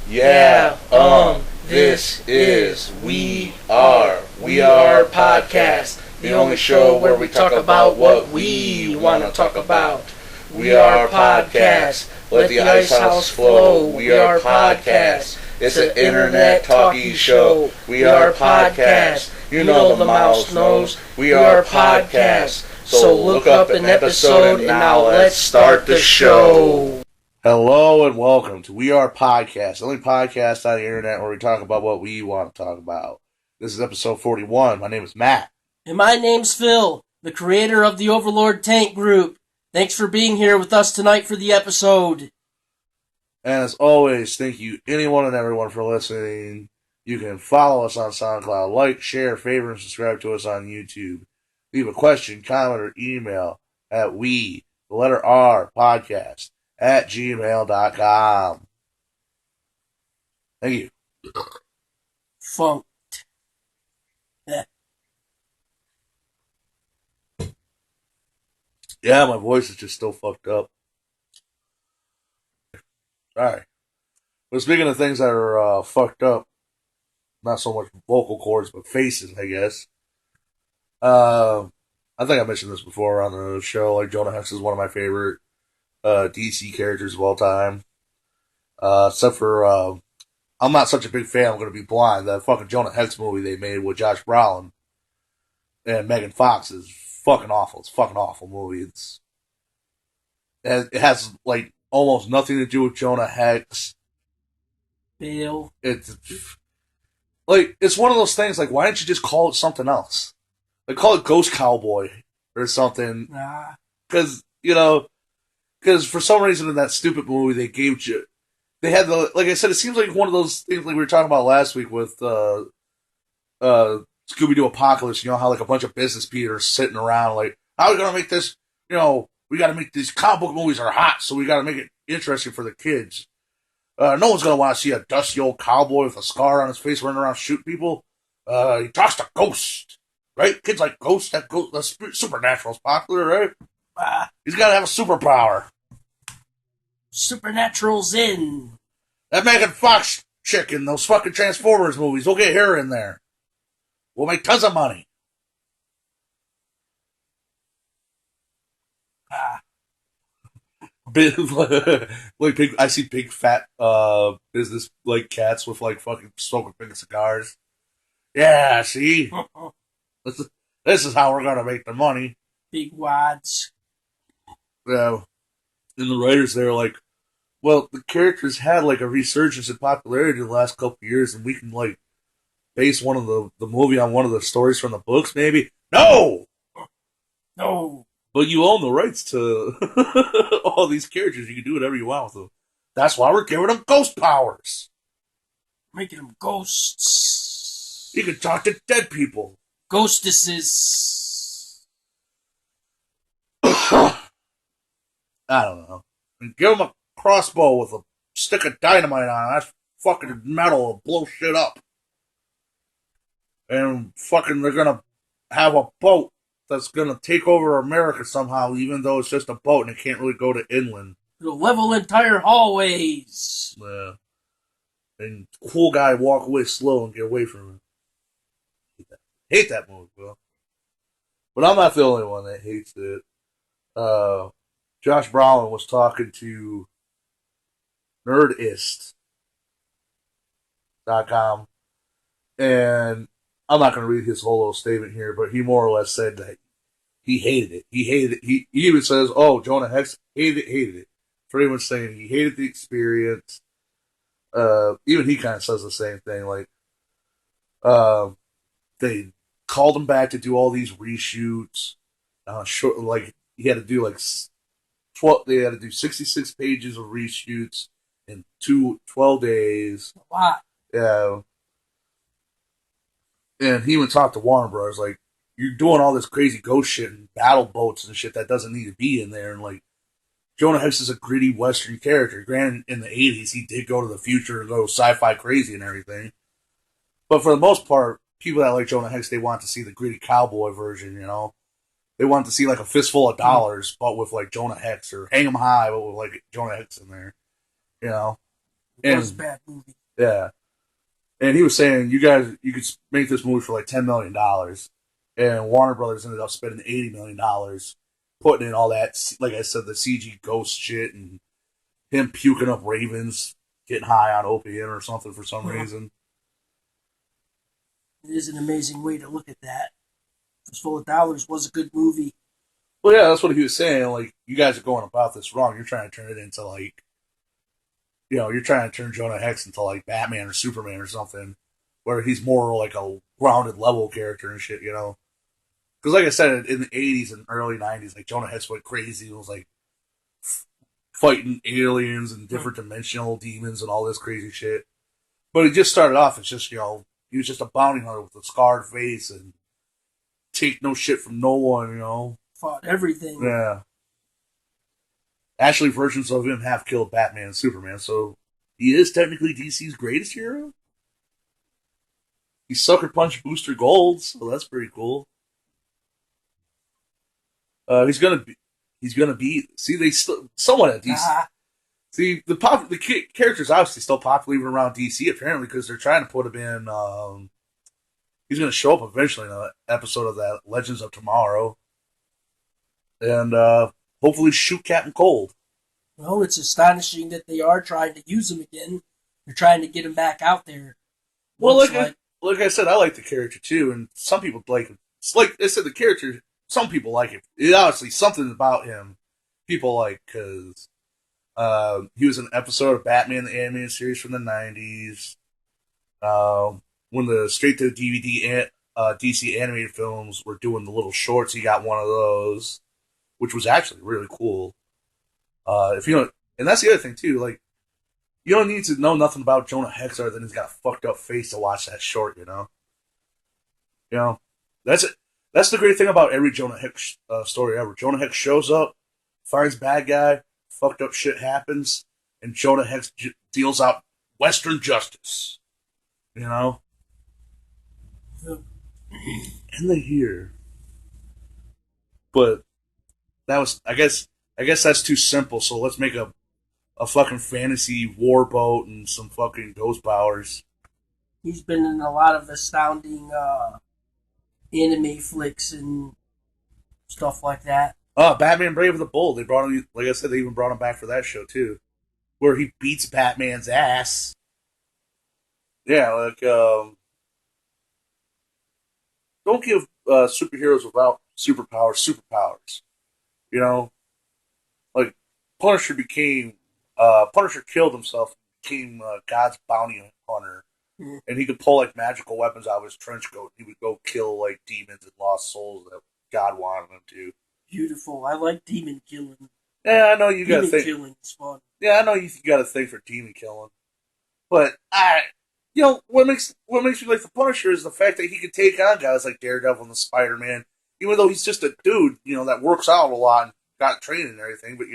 Yeah, this is We Are Podcast, the only show where we talk about what we want to talk about. We Are Podcast, let the ice house flow. We Are Podcast, it's an internet talkie show. We Are Podcast, you know the mouse knows. We Are Podcast, so look up an episode and now let's start the show. Hello and welcome to We Are Podcast, the only podcast on the internet where we talk about what we want to talk about. This is episode 41. My name is Matt. And my name's Phil, the creator of the Overlord Tank Group. Thanks for being here with us tonight for the episode. And as always, thank you anyone and everyone for listening. You can follow us on SoundCloud, like, share, favorite, and subscribe to us on YouTube. Leave a question, comment, or email at the letter R, podcast, @gmail.com. Thank you. Funked. Yeah, my voice is just still fucked up. Alright. But speaking of things that are fucked up, not so much vocal cords, but faces, I guess. I think I mentioned this before on the show. Like, Jonah Hex is one of my favorite DC characters of all time. Except for, I'm not such a big fan, I'm going to be blind. That fucking Jonah Hex movie they made with Josh Brolin and Megan Fox is fucking awful. It's a fucking awful movie. It has, like, almost nothing to do with Jonah Hex. Bill. It's one of those things, like, why didn't you just call it something else? Like, call it Ghost Cowboy or something. Nah. Because for some reason in that stupid movie they gave you, they had like I said, it seems like one of those things like we were talking about last week with Scooby-Doo Apocalypse. You know how like a bunch of business people are sitting around like, how are we gonna make this? You know, we got to make these comic book movies are hot, so we got to make it interesting for the kids. No one's gonna want to see a dusty old cowboy with a scar on his face running around shooting people. He talks to ghosts, right? Kids like ghosts. The Supernatural's popular, right? He's got to have a superpower. Supernatural's in. That Megan Fox chick in those fucking Transformers movies, we'll get her in there. We'll make tons of money. I see big fat business like cats with like fucking smoking big cigars. Yeah, see, this is how we're gonna make the money. Big wads. Yeah, and the writers they're like, well, the characters had like a resurgence in popularity in the last couple of years, and we can like base one of the movie on one of the stories from the books, maybe. No. But you own the rights to all these characters. You can do whatever you want with them. That's why we're giving them ghost powers. Making them ghosts. You can talk to dead people. Ghostesses. I don't know. And give them a crossbow with a stick of dynamite on it. That's fucking metal. It'll blow shit up. And fucking they're gonna have a boat that's gonna take over America somehow, even though it's just a boat and it can't really go to inland. It'll level entire hallways. Yeah. And cool guy walk away slow and get away from him. Hate that movie, bro. But I'm not the only one that hates it. Josh Brolin was talking to Nerdist.com, and I'm not going to read his whole little statement here, but he more or less said that he hated it. He hated it. He even says, oh, Jonah Hex hated it. Pretty much saying he hated the experience. Even he kind of says the same thing. Like, they called him back to do all these reshoots. Like, he had to do like 12, they had to do 66 pages of reshoots in 12 days. Wow. Yeah. And he even talked to Warner Bros. Like, you're doing all this crazy ghost shit and battle boats and shit that doesn't need to be in there. And, like, Jonah Hex is a gritty Western character. Granted, in the 80s, he did go to the future and go sci-fi crazy and everything. But for the most part, people that like Jonah Hex, they want to see the gritty cowboy version, you know? They want to see, like, a fistful of dollars, but with, like, Jonah Hex. Or Hang 'em High, but with, like, Jonah Hex in there. You know? It was a bad movie. Yeah. And he was saying, you could make this movie for like $10 million. And Warner Brothers ended up spending $80 million putting in all that, like I said, the CG ghost shit and him puking up ravens, getting high on opium or something for some reason. It is an amazing way to look at that. Fistful of Dollars was a good movie. Well, yeah, that's what he was saying. Like, you guys are going about this wrong. You're trying to turn it into, like, you're trying to turn Jonah Hex into, like, Batman or Superman or something, where he's more like a grounded level character and shit, Because, like I said, in the 80s and early 90s, like, Jonah Hex went crazy. It was, like, fighting aliens and different dimensional demons and all this crazy shit. But it just started off as just, he was just a bounty hunter with a scarred face and take no shit from no one, Fought everything. Yeah. Actually, versions of him have killed Batman and Superman, so he is technically DC's greatest hero. He sucker punched Booster Gold, so that's pretty cool. He's gonna be. See, they still somewhat at DC. See, the character's obviously still popular even around DC apparently because they're trying to put him in. He's going to show up eventually in an episode of that Legends of Tomorrow, and hopefully shoot Captain Cold. Well, it's astonishing that they are trying to use him again. They're trying to get him back out there. Well, like I said, I like the character too, and some people like him. It's like I said, the character. Some people like him. It obviously something about him people like because he was an episode of Batman the Animated Series from the 90s. When the straight to DVD DC animated films were doing the little shorts, he got one of those, which was actually really cool. If you don't, and that's the other thing too. Like, you don't need to know nothing about Jonah Hex other than he's got a fucked up face to watch that short. That's it. That's the great thing about every Jonah Hex story ever. Jonah Hex shows up, finds bad guy, fucked up shit happens, and Jonah Hex deals out Western justice. And they hear. But that was, I guess that's too simple. So let's make a fucking fantasy war boat and some fucking ghost powers. He's been in a lot of astounding anime flicks and stuff like that. Oh, Batman Brave and the Bold. They brought him, like I said, they even brought him back for that show too, where he beats Batman's ass. Yeah, like don't give superheroes without superpowers. Like Punisher killed himself, became God's bounty hunter, and he could pull like magical weapons out of his trench coat. He would go kill like demons and lost souls that God wanted him to. Beautiful. I like demon killing. Yeah, I know you got to think. Demon killing is fun. Yeah, I know you got to think for demon killing, but what makes me like the Punisher is the fact that he can take on guys like Daredevil and the Spider-Man, even though he's just a dude, that works out a lot and got training and everything. But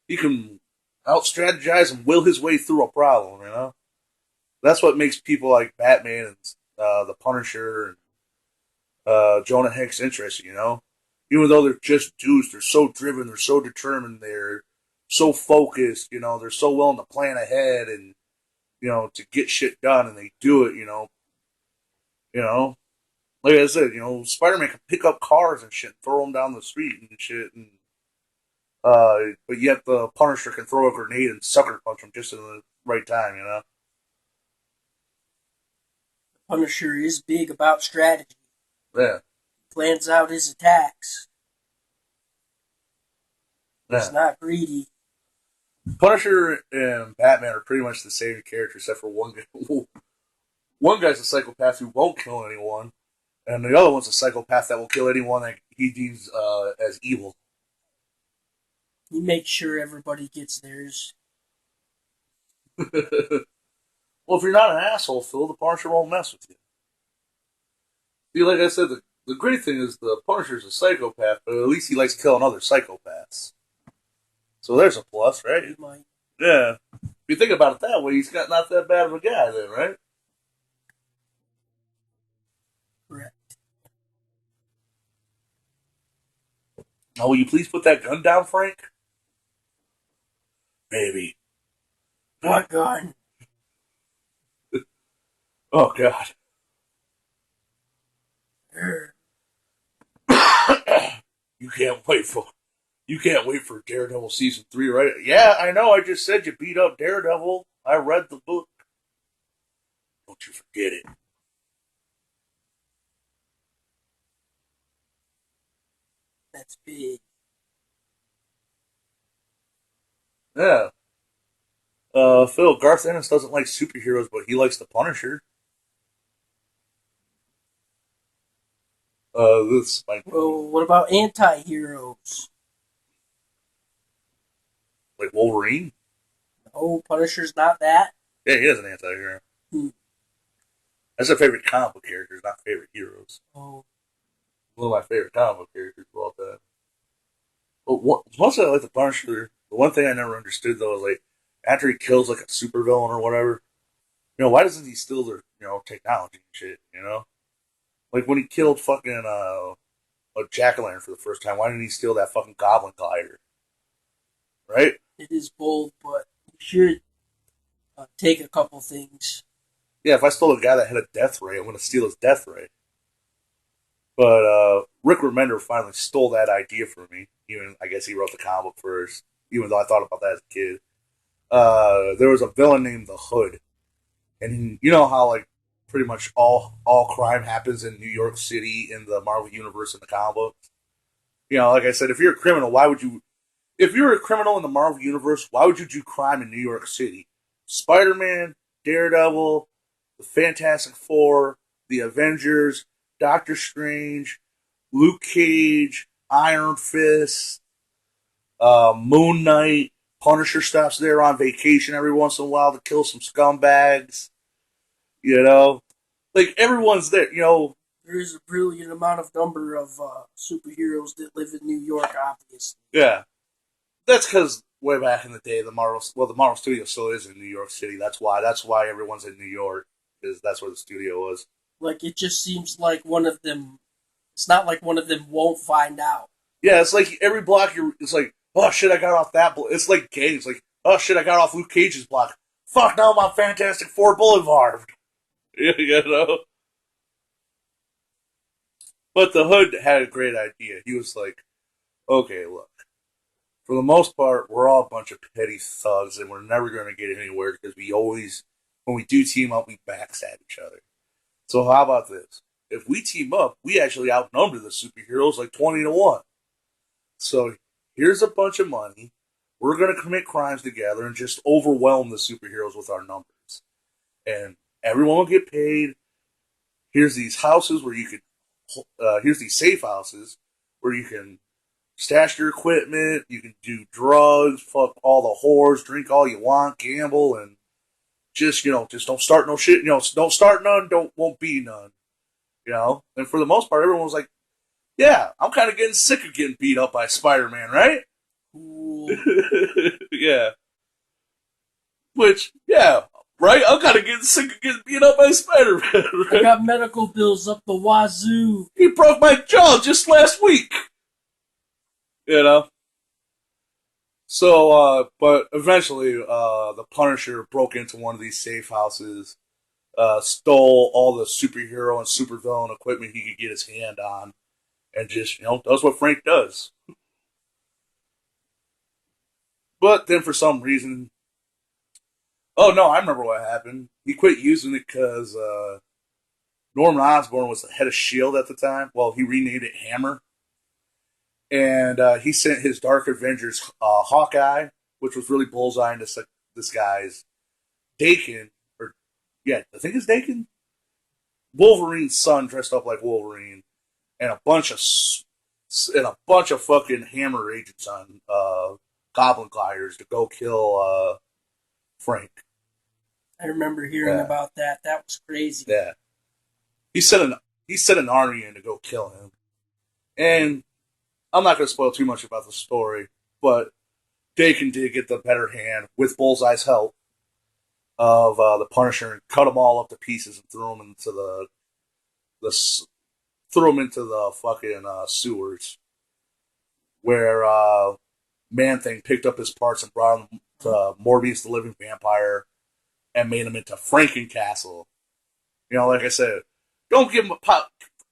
he can out-strategize and will his way through a problem. That's what makes people like Batman and the Punisher and Jonah Hex interesting. Even though they're just dudes, they're so driven, they're so determined, they're so focused. They're so willing to plan ahead and to get shit done, and they do it. Like I said, Spider-Man can pick up cars and shit, and throw them down the street and shit, and but yet the Punisher can throw a grenade and sucker punch him just in the right time. The Punisher is big about strategy. Yeah. Plans out his attacks. Yeah. He's not greedy. Punisher and Batman are pretty much the same character, except for one guy. One guy's a psychopath who won't kill anyone, and the other one's a psychopath that will kill anyone that he deems as evil. He makes sure everybody gets theirs. Well, if you're not an asshole, Phil, the Punisher won't mess with you. See, like I said, the great thing is the Punisher's a psychopath, but at least he likes killing other psychopaths. So there's a plus, right? He might. Yeah. If you think about it that way, he's not that bad of a guy then, right? Correct. Now, will you please put that gun down, Frank? Maybe. What gun? Oh God. You can't wait for Daredevil season 3, right? Yeah, I know. I just said you beat up Daredevil. I read the book. Don't you forget it. That's big. Yeah. Phil, Garth Ennis doesn't like superheroes, but he likes the Punisher. This might Well, what about anti-heroes? like Wolverine. Oh, Punisher's not that? Yeah, he is an anti-hero. Hmm. That's my favorite comic book characters, not favorite heroes. Oh, One of my favorite comic book characters of all time. But mostly I like the Punisher. The one thing I never understood though is like after he kills like a supervillain or whatever, why doesn't he steal their technology and shit? Like when he killed fucking Jack-O-Lantern for the first time, why didn't he steal that fucking Goblin glider? Right? it is bold, but you should take a couple things. Yeah, if I stole a guy that had a death ray, I'm gonna steal his death ray. But Rick Remender finally stole that idea from me. Even I guess he wrote the comic book first, even though I thought about that as a kid. There was a villain named the Hood, and you know how like pretty much all crime happens in New York City in the Marvel universe in the comic books. Like I said, if you're a criminal, why would you? If you're a criminal in the Marvel universe, why would you do crime in New York City? Spider-Man, Daredevil, the Fantastic Four, the Avengers, Doctor Strange, Luke Cage, Iron Fist, Moon Knight, Punisher stops there on vacation every once in a while to kill some scumbags. Like everyone's there. There is a brilliant amount of number of superheroes that live in New York, obviously. Yeah, that's because way back in the day, the Marvel studio still is in New York City. That's why everyone's in New York because that's where the studio was. Like, it just seems like one of them, it's not like one of them won't find out. Yeah, it's like every block it's like, oh shit, I got off that block. It's like gangs, like, oh shit, I got off Luke Cage's block. Fuck, now I'm on Fantastic Four Boulevard. But the Hood had a great idea. He was like, okay, look, for the most part, we're all a bunch of petty thugs and we're never going to get anywhere because when we do team up, we backstab each other. So how about this? If we team up, we actually outnumber the superheroes like 20-1. So here's a bunch of money. We're going to commit crimes together and just overwhelm the superheroes with our numbers. And everyone will get paid. Here's these houses where you can, here's these safe houses where you can stash your equipment. You can do drugs, fuck all the whores, drink all you want, gamble, and just don't start no shit. Don't start none, won't be none. And for the most part, everyone was like, yeah, I'm kind of getting sick of getting beat up by Spider-Man, right? Cool. Yeah. Which, yeah, right? I'm kind of getting sick of getting beat up by Spider-Man, right? I got medical bills up the wazoo. He broke my jaw just last week. So, but eventually, the Punisher broke into one of these safe houses, stole all the superhero and supervillain equipment he could get his hand on, and just, does what Frank does. But then for some reason, oh no, I remember what happened. He quit using it because Norman Osborn was the head of S.H.I.E.L.D. at the time. Well, he renamed it Hammer. And he sent his Dark Avengers Hawkeye, which was really Bullseye, into this guy's Daken, I think it's Daken? Wolverine's son dressed up like Wolverine, and a bunch of fucking Hammer agents on Goblin gliders to go kill Frank. I remember hearing about that. That was crazy. Yeah, he sent an army in to go kill him, and I'm not going to spoil too much about the story, but Daken did get the better hand with Bullseye's help of the Punisher and cut them all up to pieces and threw them into the fucking sewers, where Man Thing picked up his parts and brought them Morbius the Living Vampire and made him into Frankencastle. You know, like I said, don't give him a pop.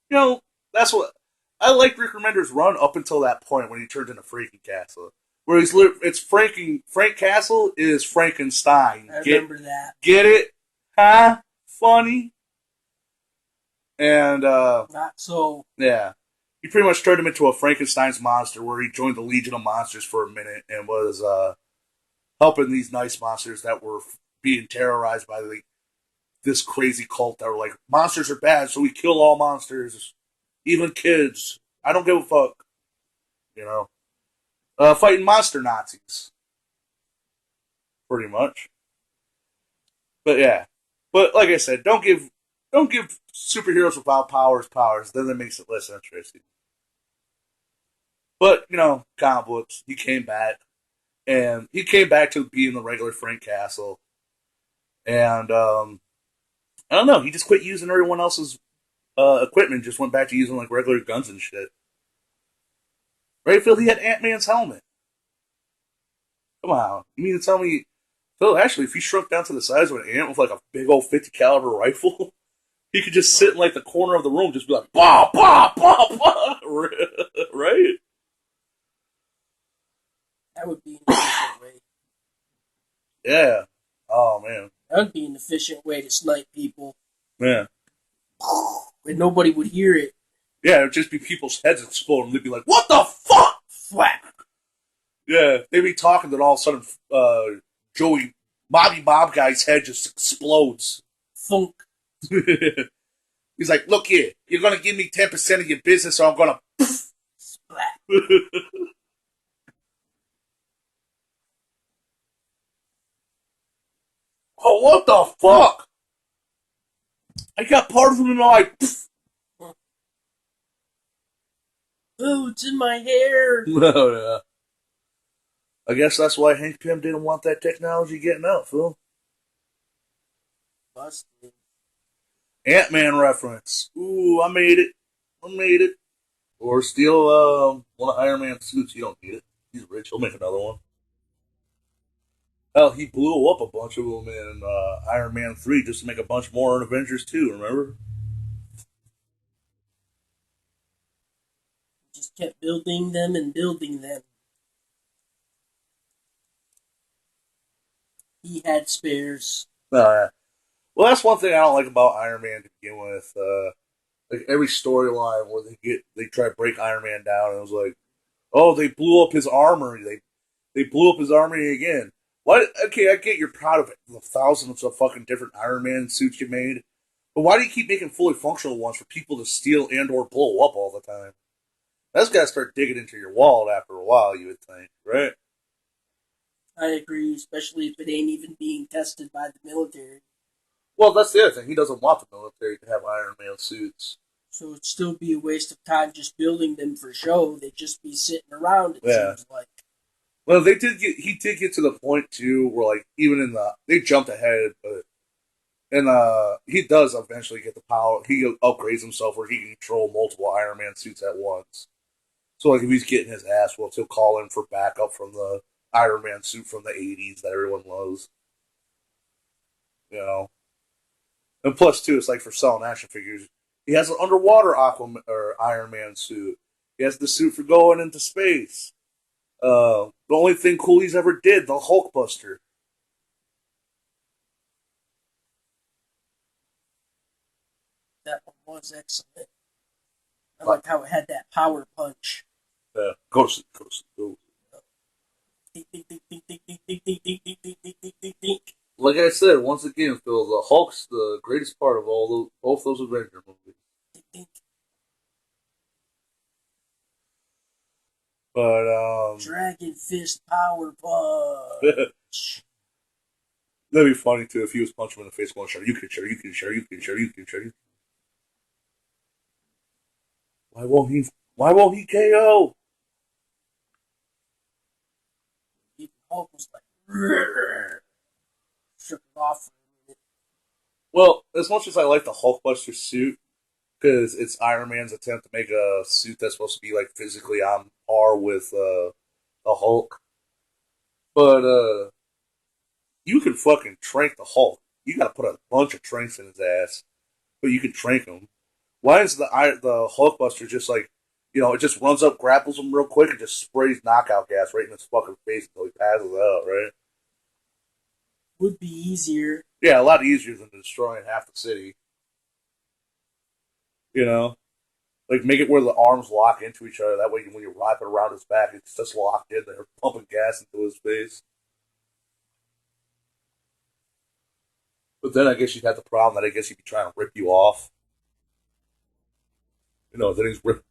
You know, that's what I like Rick Remender's run up until that point when he turned into Frankencastle. Where it's Frank Castle is Frankenstein. I remember that. Get it? Huh? Funny? And, Not so. yeah. He pretty much turned him into a Frankenstein's monster where he joined the Legion of Monsters for a minute and was, helping these nice monsters that were being terrorized by this crazy cult that were like, monsters are bad, so we kill all monsters, even kids. I don't give a fuck. You know? Fighting monster Nazis. Pretty much. But yeah. But like I said, don't give superheroes without powers, then that makes it less interesting. But, you know, comic books, he came back. And he came back to being the regular Frank Castle. And I don't know, he just quit using everyone else's equipment, just went back to using like regular guns and shit. Right, Phil? He had Ant-Man's helmet. Come on. You mean to tell me, Phil, actually, if he shrunk down to the size of an ant with like a big old 50 caliber rifle, he could just sit in like the corner of the room, just be like, bah, bah, bah, bah. Right? That would be an efficient way. Yeah. Oh, man. That would be an efficient way to snipe people. Yeah. And nobody would hear it. Yeah, it would just be people's heads exploding. They'd be like, what the fuck? Flap. Yeah, they'd be talking, then all of a sudden, Bobby Bob guy's head just explodes. Funk. He's like, look here, you're going to give me 10% of your business or I'm going to... Splat. Oh, what the fuck? I got part of him in my... Oh, it's in my hair. No, yeah. I guess that's why Hank Pym didn't want that technology getting out, Phil. Busted. Ant-Man reference. Ooh, I made it. Or steal one of Iron Man's suits. You don't need it. He's rich. He'll make another one. Hell, he blew up a bunch of them in Iron Man 3 just to make a bunch more in Avengers 2, remember? Just kept building them and building them. He had spares. Well, that's one thing I don't like about Iron Man to begin with. Like every storyline where they try to break Iron Man down, and it was like, oh, they blew up his armory. They blew up his armory again. What? Okay, I get you're proud of it. The thousands of fucking different Iron Man suits you made, but why do you keep making fully functional ones for people to steal and or blow up all the time? That's got to start digging into your wallet after a while, you would think, right? I agree, especially if it ain't even being tested by the military. Well, that's the other thing. He doesn't want the military to have Iron Man suits. So it'd still be a waste of time just building them for show. They'd just be sitting around, it seems like. Well, he did get to the point, too, where, like, even they jumped ahead, but, he does eventually get the power. He upgrades himself where he can control multiple Iron Man suits at once. So, like, if he's getting his ass whooped, he'll call in for backup from the Iron Man suit from the 80s that everyone loves. You know? And plus, too, it's like for selling action figures. He has an underwater Iron Man suit. He has the suit for going into space. The only thing cool he's ever did, the Hulkbuster. That one was excellent. I like how it had that power punch. Ghost. Like I said, once again, Phil, the Hulk's the greatest part of both those Avenger movies. But Dragon Fist power punch. That'd be funny too if he was punching him in the face, going, "Shoryuken." Why won't he KO? Even Hulk was like, shook it off for a minute. Well, as much as I like the Hulkbuster suit, because it's Iron Man's attempt to make a suit that's supposed to be like physically on par with the Hulk, but you can fucking trank the Hulk. You got to put a bunch of tranks in his ass, but you can trank him. Why is the Hulkbuster just like, it just runs up, grapples him real quick, and just sprays knockout gas right in his fucking face until he passes out, right? Would be easier. Yeah, a lot easier than destroying half the city. You know? Like, make it where the arms lock into each other. That way, when you wrap it around his back, it's just locked in there, pumping gas into his face. But then I guess you'd have the problem that I guess he'd be trying to rip you off. Then he's rip.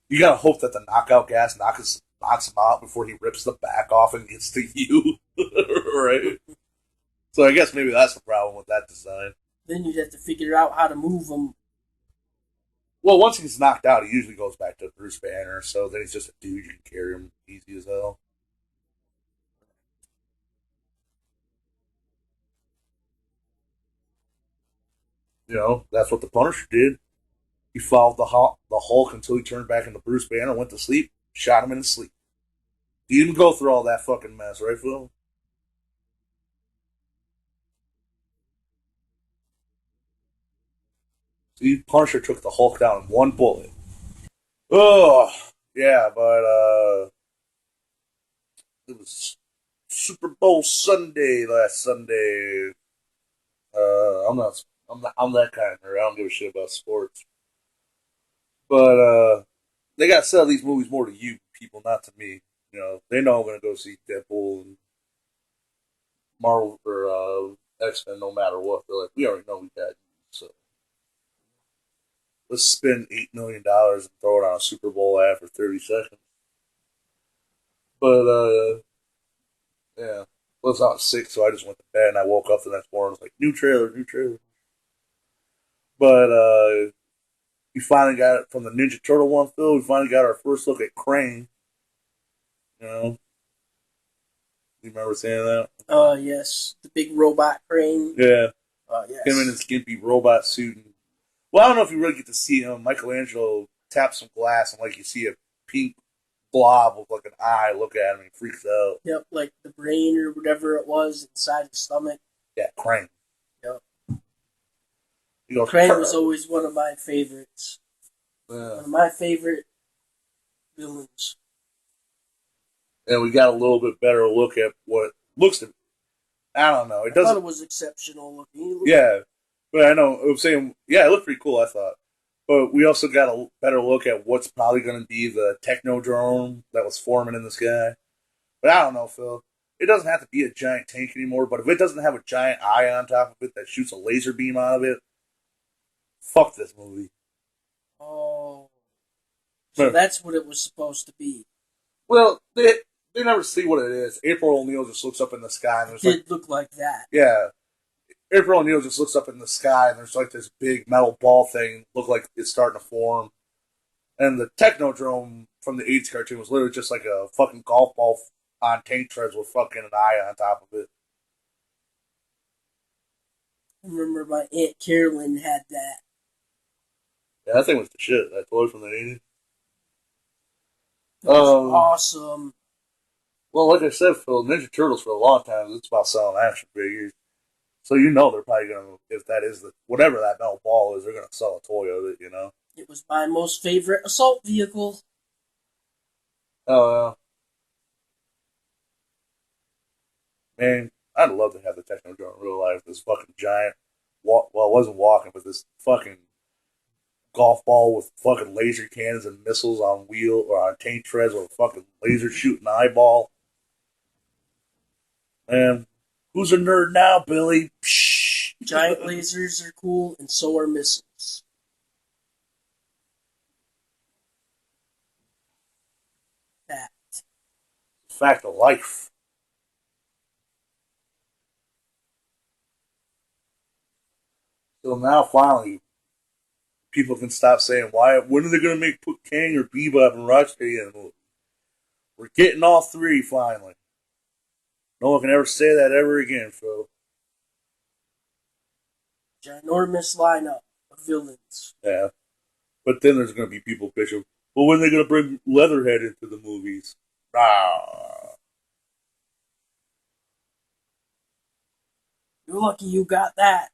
You gotta hope that the knockout gas knocks him out before he rips the back off and gets to you, right? So I guess maybe that's the problem with that design. Then you'd have to figure out how to move him. Well, once he's knocked out, he usually goes back to Bruce Banner. So then he's just a dude. You can carry him easy as hell. That's what the Punisher did. He followed the Hulk until he turned back into Bruce Banner, went to sleep, shot him in his sleep. He didn't go through all that fucking mess, right, Phil? See, Punisher took the Hulk down in one bullet. Oh, yeah, but it was Super Bowl Sunday last Sunday. I'm that kind of nerd. I don't give a shit about sports. But they got to sell these movies more to you people, not to me. They know I'm going to go see Deadpool and Marvel or X-Men no matter what. They're like, we already know we got you, so let's spend $8 million and throw it on a Super Bowl ad for 30 seconds. But, yeah. I was out sick, so I just went to bed and I woke up the next morning and was like, new trailer, new trailer. But, we finally got it from the Ninja Turtle one, Phil. We finally got our first look at Krang. You remember saying that? Yes. The big robot Krang. Yeah. Yes. Him in his skimpy robot suit. Well, I don't know if you really get to see him. Michelangelo taps some glass and you see a pink blob with an eye look at him and he freaks out. Yep, like the brain or whatever it was inside his stomach. Yeah, Krang. Yep. He goes, Krang was always one of my favorites. Yeah. One of my favorite villains. And we got a little bit better look at what looks to. I don't know. I thought it was exceptional looking. Yeah, but I know. I'm saying, yeah, it looked pretty cool. I thought, but we also got a better look at what's probably going to be the Technodrome that was forming in the sky. But I don't know, Phil. It doesn't have to be a giant tank anymore. But if it doesn't have a giant eye on top of it that shoots a laser beam out of it, fuck this movie. Oh, so that's what it was supposed to be. Well, they never see what it is. April O'Neil just looks up in the sky and there's it did look like that. Yeah. April O'Neil just looks up in the sky and there's this big metal ball thing look like it's starting to form. And the Technodrome from the 80s cartoon was literally just like a fucking golf ball on tank treads with fucking an eye on top of it. I remember my Aunt Carolyn had that. Yeah, that thing was the shit. That toy from the 80s. That was awesome. Well, like I said, Phil, Ninja Turtles for a long time, it's about selling action figures. So they're probably going to, if that is whatever that metal ball is, they're going to sell a toy of it, It was my most favorite assault vehicle. Oh, man, I'd love to have the Technodrome in real life. This fucking giant, well, it wasn't walking, but this fucking golf ball with fucking laser cannons and missiles on wheel or on tank treads with a fucking laser shooting eyeball. Man, who's a nerd now, Billy? Psh. Giant lasers are cool, and so are missiles. Fact. Fact of life. So now, finally, people can stop saying, when are they going to put Kang or Bebop and Rocksteady in the movie? We're getting all three, finally. No one can ever say that ever again, Phil. Ginormous lineup of villains. Yeah. But then there's going to be people bitching, well, when are they going to bring Leatherhead into the movies? Ah. You're lucky you got that.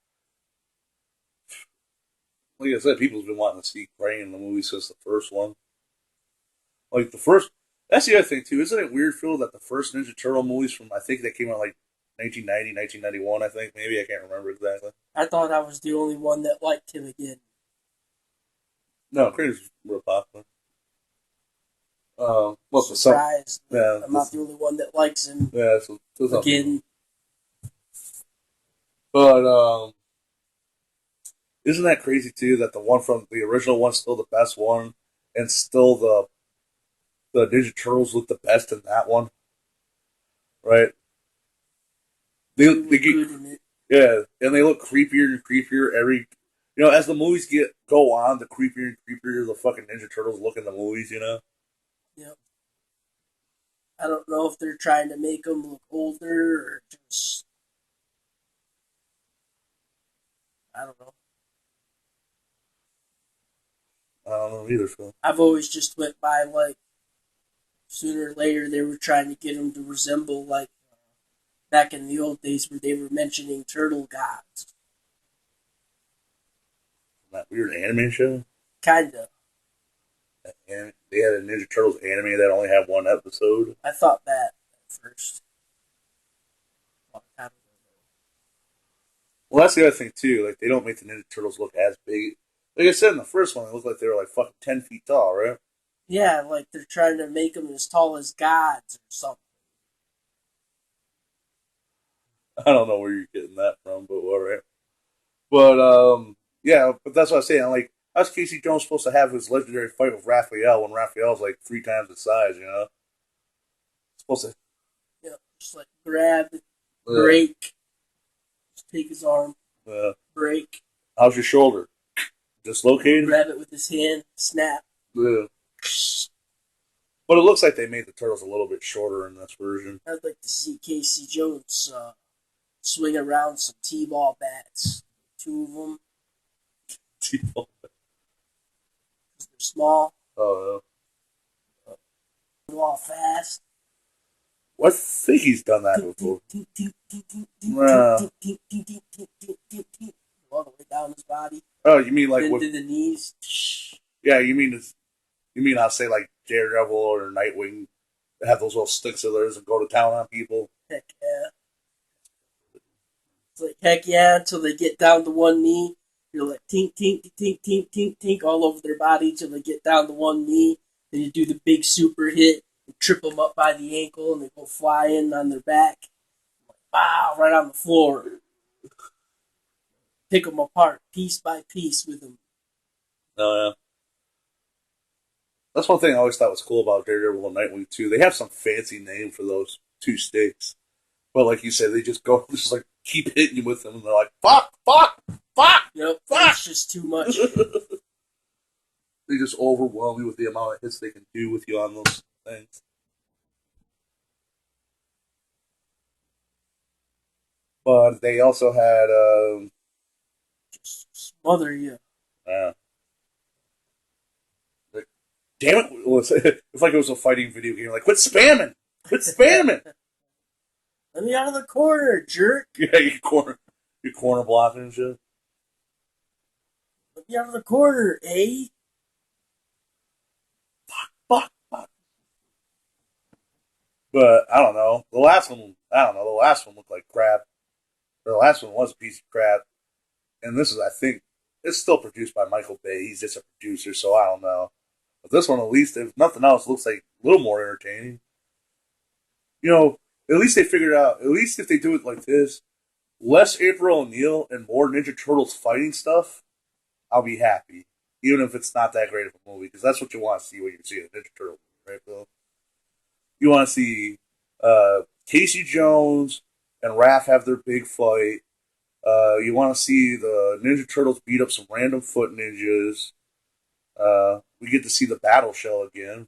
Like I said, people's been wanting to see Krang in the movie since the first one. Like the first, that's the other thing too. Isn't it weird, Phil, that the first Ninja Turtle movies from I think they came out like 1990, 1991, I think maybe I can't remember exactly. I thought I was the only one that liked him again. No, Krang's real popular. What's the Surprised. Yeah, I'm not the only one that likes him yeah, so again. But isn't that crazy too that the one from the original one's still the best one, and still the Ninja Turtles look the best in that one, right? They get Good in it. yeah, and they look creepier and creepier every. As the movies go on, the creepier and creepier the fucking Ninja Turtles look in the movies. Yep. I don't know if they're trying to make him look older or just. I don't know. I don't know either, Phil. I've always just went by like sooner or later they were trying to get him to resemble like back in the old days where they were mentioning turtle gods. That weird anime show. Kinda. And they had a Ninja Turtles anime that only had one episode. I thought that at first. Well, that's the other thing too. Like they don't make the Ninja Turtles look as big. Like I said in the first one, they looked like they were like fucking 10 feet tall, right? Yeah, like they're trying to make them as tall as gods or something. I don't know where you're getting that from, but all right. But yeah, but that's what I'm saying. Like, how's Casey Jones supposed to have his legendary fight with Raphael when Raphael's like 3 times his size? Supposed to. Yeah, just like grab, break, just take his arm, break. How's your shoulder? Dislocated? Grab it with his hand, snap. Yeah. But it looks like they made the turtles a little bit shorter in this version. I'd like to see Casey Jones swing around some T-ball bats. 2 of them. T-ball. They're small. Oh, Ball fast. I think he's done that before. All the way down his body. Oh, you mean like into the knees? Yeah, you mean I'll say like Daredevil or Nightwing have those little sticks of theirs and go to town on people? Heck yeah. It's like, heck yeah, until they get down to one knee. You're like, tink, tink, tink, tink, tink, tink, all over their body until they get down to one knee. Then you do the big super hit and trip them up by the ankle and they go flying on their back. Wow, right on the floor. Pick them apart piece by piece with them. Oh, yeah. That's one thing I always thought was cool about Daredevil and Nightwing, too. They have some fancy name for those 2 sticks. But like you said, they just like keep hitting you with them and they're like, fuck, fuck, fuck! Yep, fuck! it's just too much. They just overwhelm you with the amount of hits they can do with you on those things. But they also had, just smother you. Damn it! It's like it was a fighting video game. Like, quit spamming! Quit spamming! Let me out of the corner, jerk! Yeah, you corner blocking and shit. Let me out of the corner, eh? Fuck. But I don't know. The last one looked like crap. Or the last one was a piece of crap. And this is, I think, it's still produced by Michael Bay. He's just a producer, so I don't know. But this one, at least, if nothing else, looks like a little more entertaining. At least they figured out, at least if they do it like this, less April O'Neil and more Ninja Turtles fighting stuff, I'll be happy. Even if it's not that great of a movie, because that's what you want to see when you see a Ninja Turtle movie, right, Bill? You want to see Casey Jones and Raph have their big fight. You want to see the Ninja Turtles beat up some random foot ninjas. We get to see the battle shell again.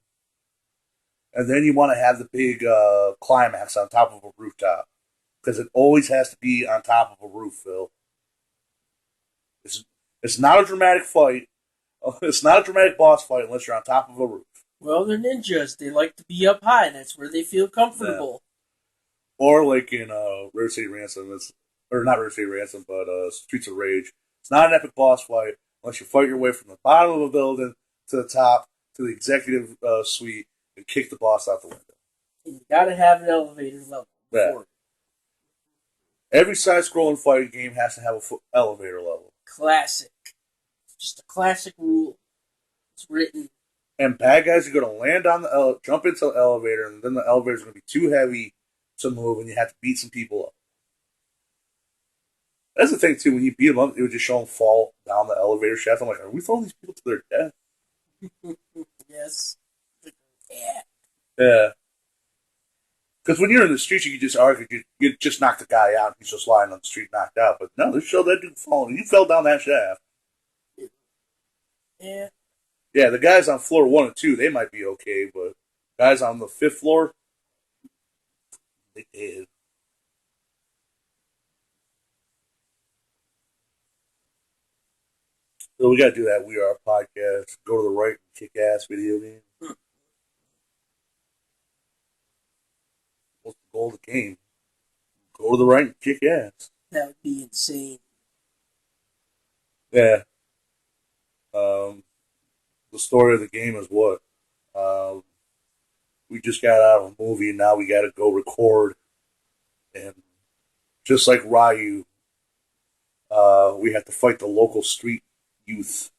And then you want to have the big climax on top of a rooftop. Because it always has to be on top of a roof, Phil. It's not a dramatic fight. It's not a dramatic boss fight unless you're on top of a roof. Well, they're ninjas. They like to be up high. That's where they feel comfortable. Yeah. Or like in Road City Ransom, or not River City Ransom, but Streets of Rage. It's not an epic boss fight unless you fight your way from the bottom of a building to the top to the executive suite and kick the boss out the window. And you gotta have an elevator level. Yeah. Every side-scrolling fighting game has to have an elevator level. Classic. Just a classic rule. It's written. And bad guys are going to land on the jump into the elevator, and then the elevator is going to be too heavy to move, and you have to beat some people up. That's the thing too. When you beat them up, it would just show them fall down the elevator shaft. I'm like, are we throwing these people to their death? Yes. Yeah. Yeah. Because when you're in the streets, you can just argue, you just knock the guy out. He's just lying on the street, knocked out. But no, they show that dude falling. You fell down that shaft. Yeah. Yeah, the guys on floor 1 and 2, they might be okay, but guys on the 5th floor, they did. So we got to do that. We Are a Podcast. Go to the right and kick ass video game. What's the goal of the game? Go to the right and kick ass. That would be insane. Yeah. The story of the game is what? We just got out of a movie and now we got to go record. And just like Ryu, we have to fight the local street youth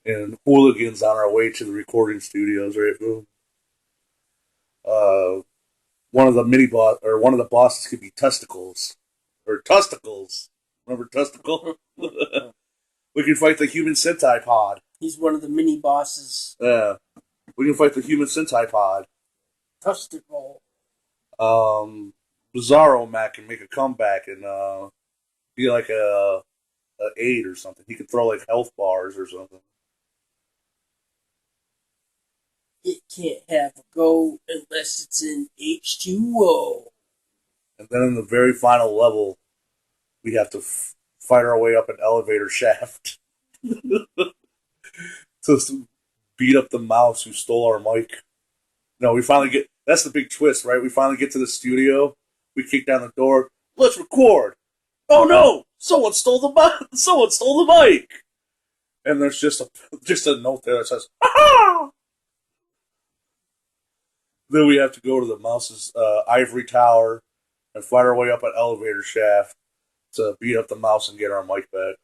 and hooligans on our way to the recording studios, right? One of the bosses could be Testicles. Or Tusticles. Remember Tusticle? We can fight the human Sentai pod. He's one of the mini bosses. Yeah. We can fight the human Sentai pod. Tusticle. Bizarro Mac can make a comeback and be like a 8 or something. He could throw like health bars or something. It can't have a go unless it's in H2O. And then in the very final level, we have to fight our way up an elevator shaft to beat up the mouse who stole our mic. No, we finally get. That's the big twist, right? We finally get to the studio. We kick down the door. Let's record. Oh no! Someone stole the mic. Someone stole the mic. And there's just a note there that says, "Aha!" Then we have to go to the mouse's ivory tower and fight our way up an elevator shaft to beat up the mouse and get our mic back.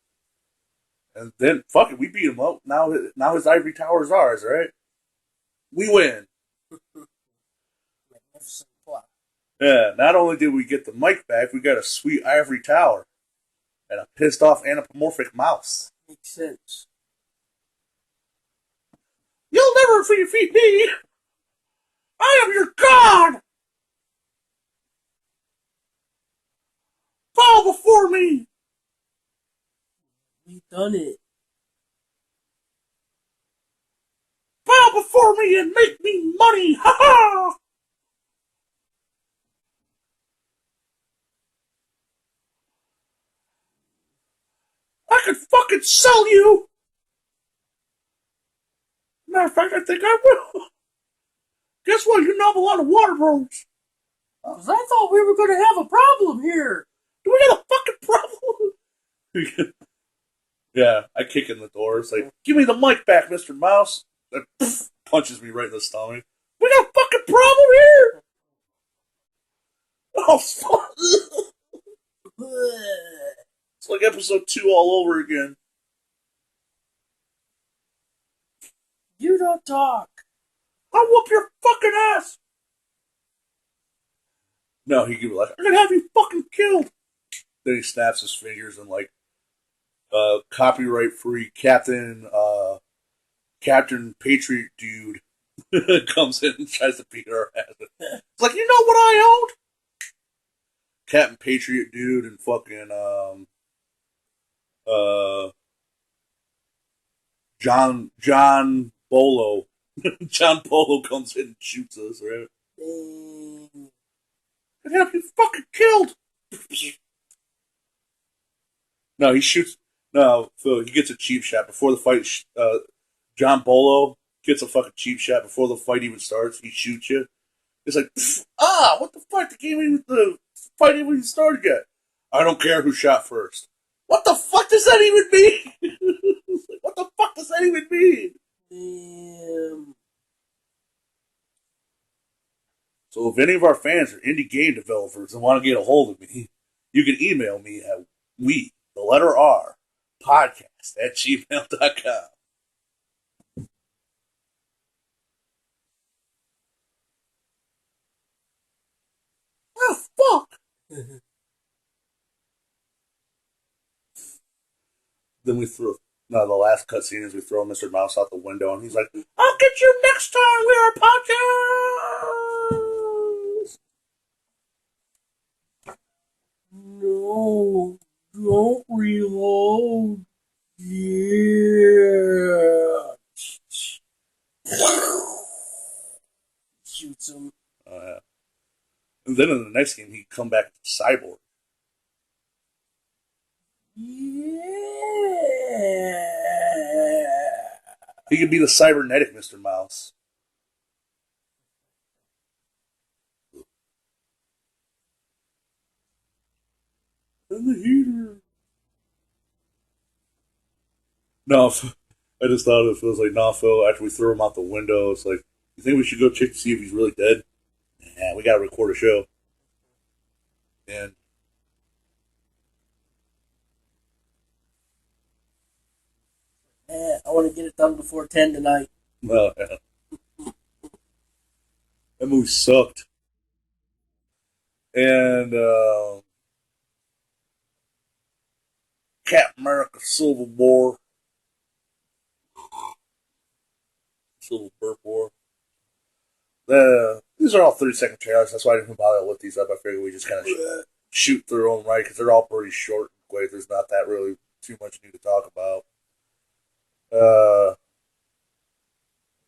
And then, fuck it, we beat him up. Now his ivory tower is ours, right? We win. Yeah, not only did we get the mic back, we got a sweet ivory tower. And a pissed off anthropomorphic mouse. Makes sense. You'll never defeat me! I am your god! Fall before me! We've done it. Bow before me and make me money! Ha ha! I could fucking sell you! Matter of fact, I think I will. Guess what? You know I'm a lot of water bros. Because I thought we were going to have a problem here. Do we have a fucking problem? Yeah, I kick in the door. It's like, give me the mic back, Mr. Mouse. And punches me right in the stomach. We got a fucking problem here! Oh, fuck. It's like episode 2 all over again. You don't talk. I'll whoop your fucking ass! No, he could be like, I'm gonna have you fucking killed! Then he snaps his fingers and like, copyright free Captain Patriot dude comes in and tries to beat our ass. It's like, you know what I owned? Captain Patriot dude and fucking John Bolo. John Bolo comes in and shoots us, right? I'd have you fucking killed! No, he shoots. No, Phil, he gets a cheap shot before the fight. John Bolo gets a fucking cheap shot before the fight even starts. He shoots you. It's like, what the fuck? The fight ain't even started yet. I don't care who shot first. What the fuck does that even mean? What the fuck does that even mean? Damn. So if any of our fans are indie game developers and want to get a hold of me, you can email me at podcast@gmail.com. Oh, fuck! Then we threw. No, the last cutscene is we throw Mr. Mouse out the window, and he's like, "I'll get you next time. We are podcast." No, don't reload. Yeah. Shoots him. Yeah. And then in the next game, he'd come back to Cyborg. Yeah. He could be the cybernetic Mr. Mouse. And the heater. No, I just thought it was like, nah, Phil, after we threw him out the window, it's like, you think we should go check to see if he's really dead? Yeah, we gotta record a show. And I want to get it done before 10 tonight. well, yeah. That movie sucked. And Captain America Civil War. Civil Burp War. These are all 30-second trailers. That's why I didn't bother to look these up. I figured we just kind of shoot through them, right? Because they're all pretty short and quick. There's not that really too much new to talk about.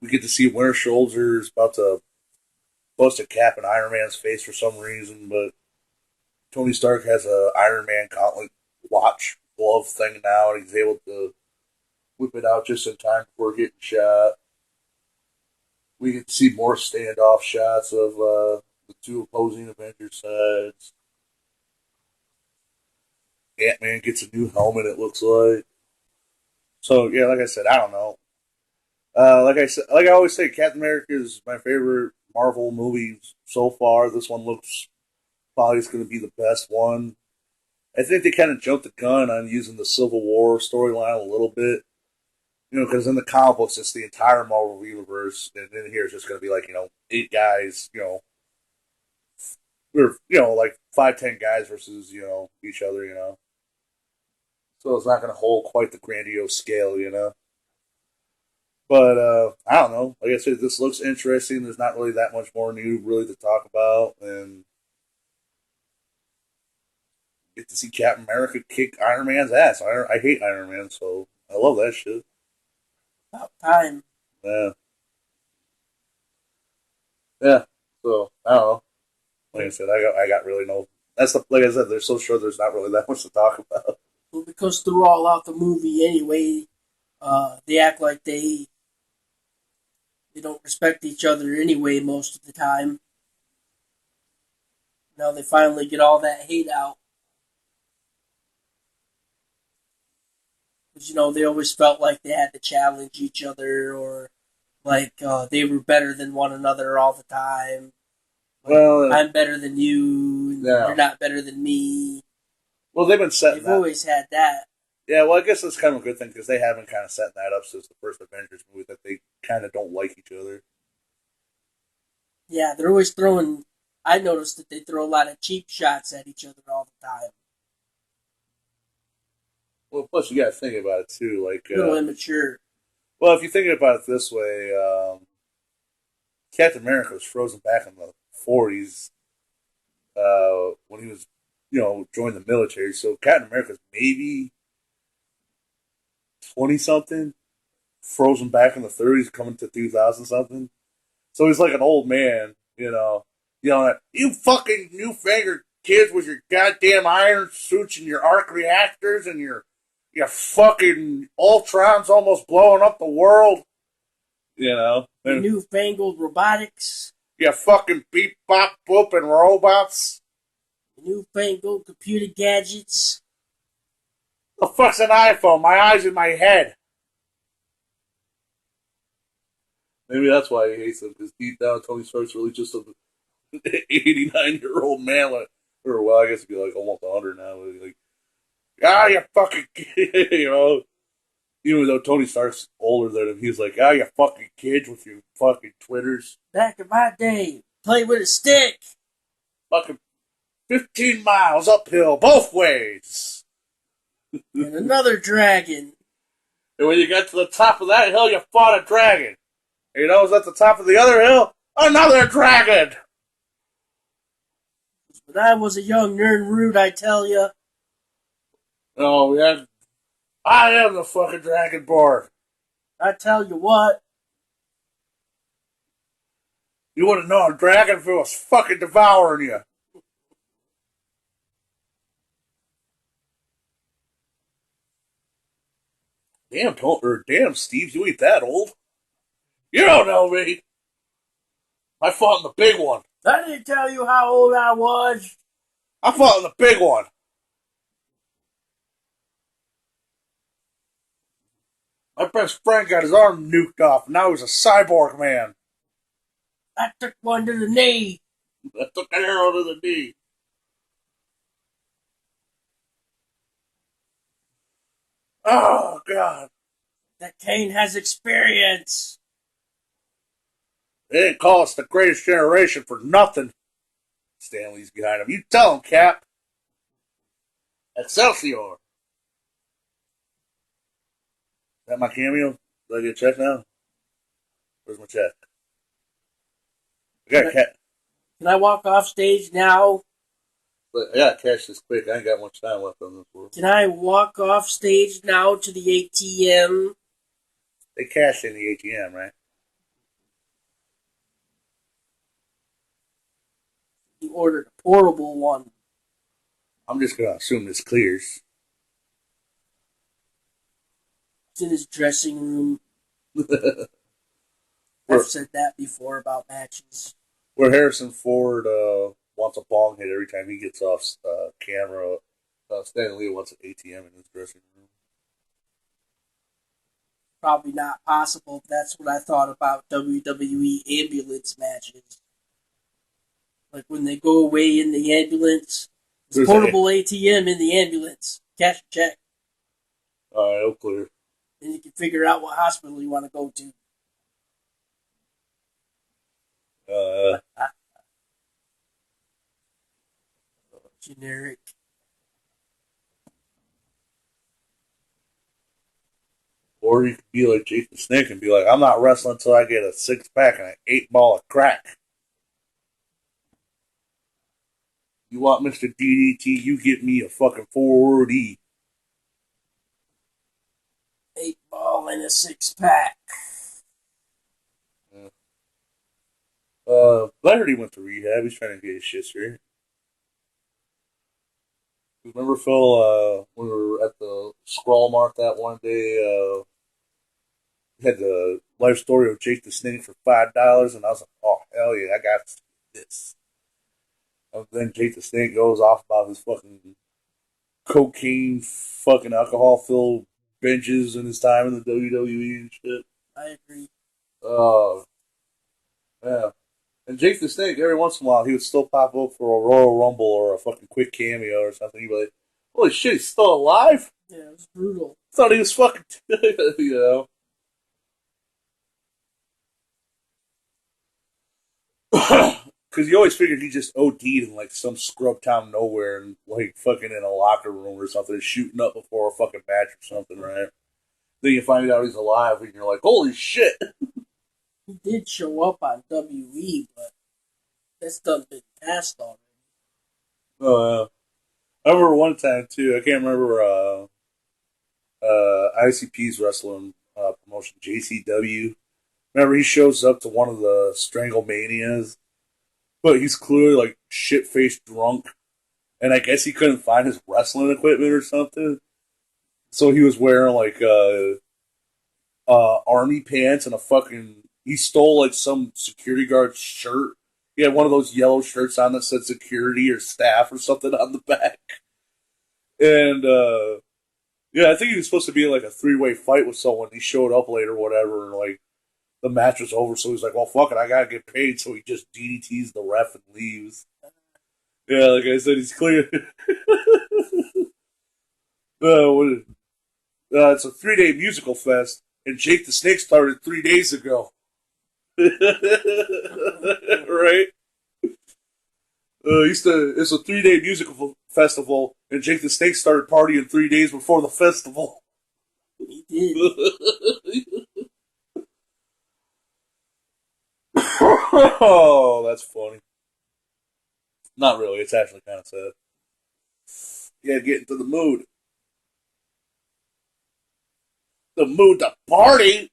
We get to see Winter Soldier's about to bust a cap in Iron Man's face for some reason, but Tony Stark has a Iron Man gauntlet watch glove thing now, and he's able to whip it out just in time before getting shot. We get to see more standoff shots of the two opposing Avengers sides. Ant-Man gets a new helmet, it looks like. So, yeah, like I said, I don't know. Like I always say, Captain America is my favorite Marvel movie so far. This one looks probably going to be the best one. I think they kind of jumped the gun on using the Civil War storyline a little bit. You know, because in the comic books, it's the entire Marvel universe, and then here it's just going to be like, 8 guys, or, like 5-10 guys versus, each other, So it's not going to hold quite the grandiose scale, But, I don't know. Like I said, this looks interesting. There's not really that much more new, really, to talk about, and get to see Captain America kick Iron Man's ass. I hate Iron Man, so I love that shit. About time. Yeah. Yeah. So I don't know. Like I said, I got really no. Like I said, they're so short. There's not really that much to talk about. Well, because they're all out the movie anyway, they act like they don't respect each other anyway most of the time. Now they finally get all that hate out. Because, they always felt like they had to challenge each other, or like they were better than one another all the time. Like, Well, I'm better than you, and yeah. you're not better than me. Well, they've been setting They've that. always had that. Yeah, well, I guess that's kind of a good thing because they have been kind of setting that up since the first Avengers movie that they kind of don't like each other. Yeah, they're always throwing. I noticed that they throw a lot of cheap shots at each other all the time. Well, plus you got to think about it too, like A little immature. Well, if you think about it this way, Captain America was frozen back in the 40s when he was, joined the military. So Captain America's maybe 20-something, frozen back in the 30s, coming to 2000-something. So he's like an old man, you fucking newfangled kids with your goddamn iron suits and your arc reactors and your fucking Ultron's almost blowing up the world. The newfangled robotics. You fucking beep bop booping robots. newfangled computer gadgets. The fuck's an iPhone? My eyes in my head. Maybe that's why he hates him, because deep down Tony Stark's really just an 89-year-old man, like, or well, I guess he'd be like almost 100 now. Like, you fucking kid, you know. Even though Tony Stark's older than him, he's like, you fucking kids with your fucking Twitters. Back in my day, play with a stick. Fucking 15 miles uphill both ways. And another dragon. And when you got to the top of that hill, you fought a dragon. And you know what's at the top of the other hill? Another dragon. When I was a young nerd rude, I tell you. Oh, yeah. I am the fucking Dragonborn. I tell you what. You would have known a dragon if it was fucking devouring you. Damn, Steve, you ain't that old. You don't know me. I fought in the big one. I didn't tell you how old I was. I fought in the big one. My best friend got his arm nuked off, and now he's a cyborg man. I took one to the knee. I took an arrow to the knee. Oh, God. That Kane has experience. They didn't call us the greatest generation for nothing. Stanley's behind him. You tell him, Cap. Excelsior. Is that my cameo? Did I get a check now? Where's my check? I got a cat. Can I walk off stage now? But I gotta catch this quick. I ain't got much time left on this world. Can I walk off stage now to the ATM? They cashed in the ATM, right? He ordered a portable one. I'm just gonna assume this clears. It's in his dressing room. Where- I've said that before about matches. Where Harrison Ford wants a bong hit every time he gets off camera. Stan Lee wants an ATM in his dressing room. Probably not possible. That's what I thought about WWE ambulance matches. Like when they go away in the ambulance, there's portable ATM in the ambulance. Cash a check. Alright, it'll clear. And you can figure out what hospital you want to go to. Generic. Or you could be like Jake the Snake and be like, I'm not wrestling until I get a 6-pack and an 8-ball of crack. You want Mr. DDT, you get me a fucking 4D. 8-ball and a 6-pack. Yeah. I heard he went to rehab. He's trying to get his shit straight. Remember, Phil, when we were at the Scrawl Mart that one day, we had the life story of Jake the Snake for $5, and I was like, oh, hell yeah, I got this. And then Jake the Snake goes off about his fucking cocaine, fucking alcohol-filled benches in his time in the WWE and shit. I agree. Yeah. And Jake the Snake, every once in a while, he would still pop up for a Royal Rumble or a fucking quick cameo or something. He'd be like, holy shit, he's still alive? Yeah, it was brutal. I thought he was fucking, you know. Because you always figured he just OD'd in like some scrub town nowhere and like fucking in a locker room or something, shooting up before a fucking match or something, right? Then you find out he's alive and you're like, holy shit. He did show up on WE, but that's done been passed already. I remember one time too, I can't remember ICP's wrestling promotion, JCW. Remember he shows up to one of the Stranglemanias, but he's clearly like shit-faced drunk, and I guess he couldn't find his wrestling equipment or something, so he was wearing like army pants and a fucking. He stole like some security guard's shirt He had one of those yellow shirts on that said security or staff or something on the back. And, yeah, I think he was supposed to be in like a 3-way fight with someone. He showed up late or whatever, and like the match was over, so he's like, well, fuck it, I gotta get paid. So he just DDTs the ref and leaves. Yeah, like I said, he's clear. It's a 3-day musical fest, and Jake the Snake started 3 days ago. Right? It's a 3-day musical festival, and Jake the Snake started partying 3 days before the festival. He did. Oh, that's funny. Not really. It's actually kind of sad. Yeah, get into the mood. The mood to party.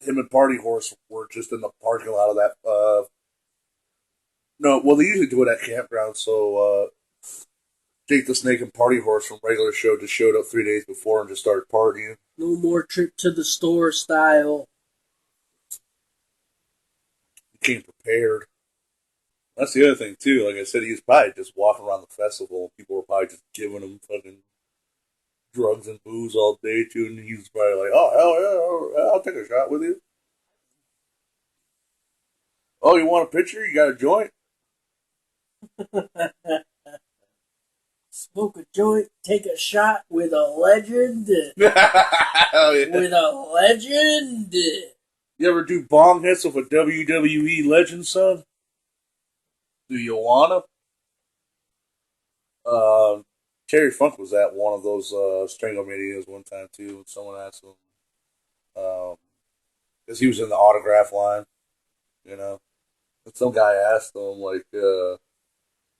Him and Party Horse were just in the parking lot of that. No, well, they usually do it at campground. So Jake the Snake and Party Horse from regular show just showed up 3 days before and just started partying. No more trip to the store style. He came prepared. That's the other thing too. Like I said, he was probably just walking around the festival. People were probably just giving him fucking drugs and booze all day too, and he was probably like, "Oh hell yeah, I'll take a shot with you." Oh, you want a picture? You got a joint? Smoke a joint, take a shot with a legend. Hell yeah. With a legend. You ever do bong hits with a WWE legend, son? Do you wanna? Terry Funk was at one of those Stranglemanias one time too, and someone asked him, because he was in the autograph line, you know. And some guy asked him, like,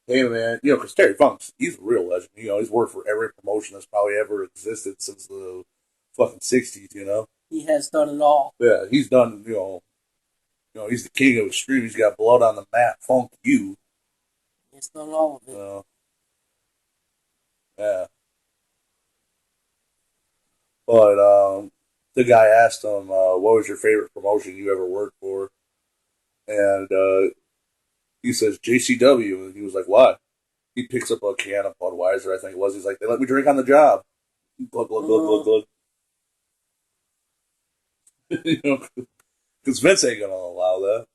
hey man, you know, because Terry Funk's, he's a real legend. You know, he's worked for every promotion that's probably ever existed since the fucking 60s, you know. He has done it all. Yeah, he's done, he's the king of extreme. He's got blood on the mat, Funk you. He's done all of it. Yeah. But the guy asked him, what was your favorite promotion you ever worked for? And he says, JCW. And he was like, why? He picks up a can of Budweiser, I think it was. He's like, they let me drink on the job. Glug, glug, glug, glug, glug. You know, because Vince ain't going to allow that.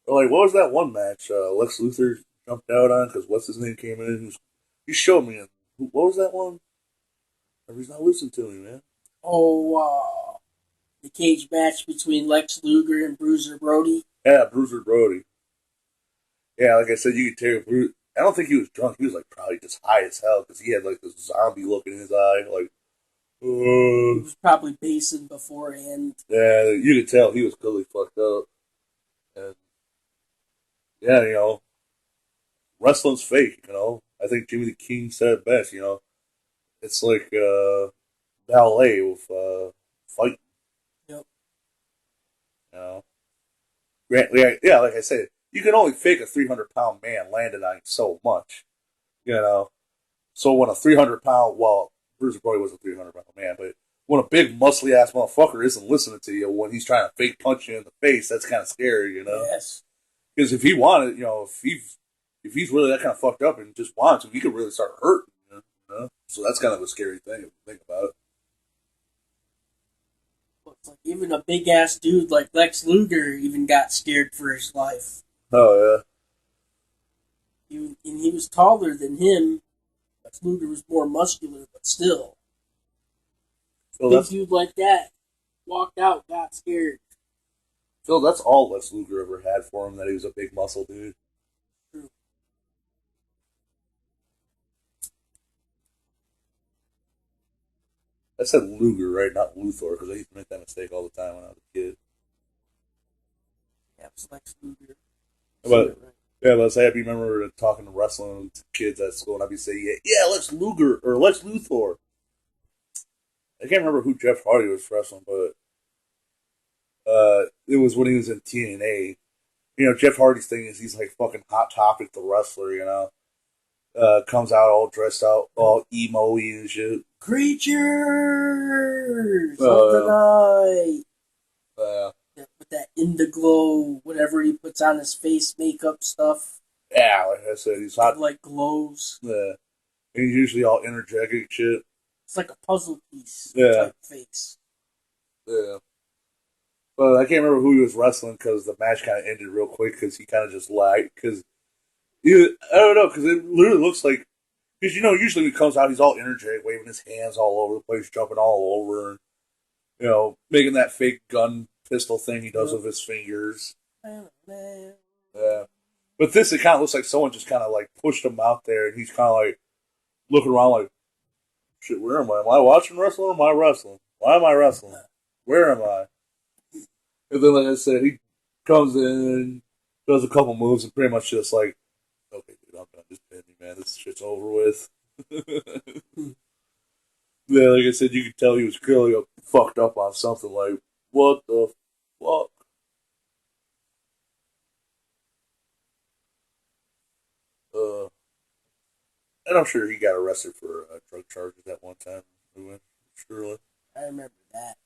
Or like, what was that one match Lex Luthor jumped out on because what's his name came in? He showed me. What was that one? He's not listening to me, man. Oh, the cage match between Lex Luger and Bruiser Brody. Yeah, Bruiser Brody. Yeah, like I said, you could tell Bruce. I don't think he was drunk. He was like probably just high as hell because he had like this zombie look in his eye, like. He was probably basing beforehand. Yeah, you could tell he was clearly fucked up. And yeah, you know, wrestling's fake. You know, I think Jimmy the King said it best. You know, it's like ballet with fighting. Yep. You know, yeah, like I said, you can only fake a 300-pound man landing on you so much. You know, so when a 300-pound, well, Bruce Brody was a 300-pound man, but when a big muscly ass motherfucker isn't listening to you when he's trying to fake punch you in the face, that's kind of scary. You know. Yes. Because if he wanted, you know, if he's really that kind of fucked up and just wants to, he could really start hurting. You know? So that's kind of a scary thing if you think about it. It's like even a big ass dude like Lex Luger even got scared for his life. Oh yeah. And he was taller than him. Lex Luger was more muscular, but still. Big dude like that walked out, got scared. Phil, that's all Lex Luger ever had for him, that he was a big muscle dude. True. I said Luger, right? Not Luthor, because I used to make that mistake all the time when I was a kid. Yeah, it was Lex Luger. But, yeah, let's say I remember talking to wrestling kids at school, and I'd be saying, yeah, Lex Luger, or Lex Luthor. I can't remember who Jeff Hardy was wrestling, but it was when he was in TNA. You know, Jeff Hardy's thing is he's like fucking Hot Topic, the wrestler, you know. Comes out all dressed out, all emo-y and shit. Creatures of the night. that Indiglow, whatever he puts on his face, makeup stuff. Yeah, like I said, he's hot. Like glows. Yeah. And he's usually all energetic shit. It's like a puzzle piece Yeah. type face. Yeah. But I can't remember who he was wrestling because the match kind of ended real quick because he kind of just lied. Because, I don't know, because it literally looks like, because usually when he comes out, he's all energetic, waving his hands all over the place, jumping all over, and, making that fake gun pistol thing he does with his fingers. Yeah. But this, it kind of looks like someone just kind of like pushed him out there, and he's kind of like looking around like, shit, where am I? Am I watching wrestling or am I wrestling? Why am I wrestling? Where am I? And then, like I said, he comes in, does a couple moves, and pretty much just like, okay, dude, I'm done. Just pin me, man. This shit's over with. Yeah, like I said, you could tell he was clearly fucked up on something. Like, what the fuck? And I'm sure he got arrested for drug charges at one time. Surely. I remember that.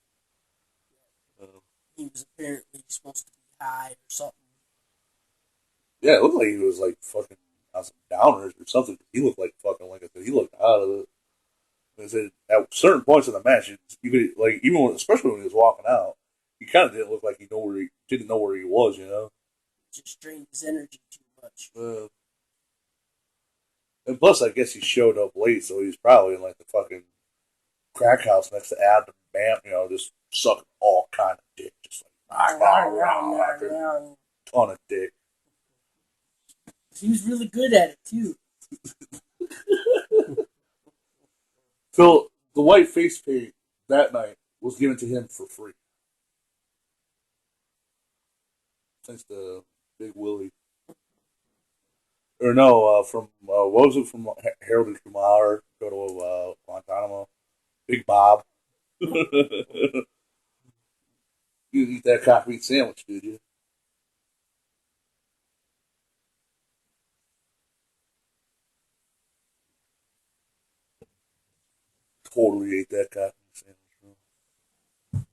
He was apparently supposed to be high or something. Yeah, it looked like he was like fucking on some downers or something. He looked like fucking, like I said, he looked out of it. I said, at certain points in the match, you could like even especially when he was walking out, he kind of didn't look like he didn't know where he was. Just drained his energy too much. And plus, I guess he showed up late, so he's probably in like the fucking crack house next to Adam Bam, just sucking all kind of dick, just like ton of dick. He was really good at it too. So the white face paint that night was given to him for free. Thanks to Big Willie. Or no, from what was it from Harold and Kumar? Go to Guantanamo. Big Bob. You didn't eat that cock meat sandwich, did you? Totally ate that cock meat sandwich.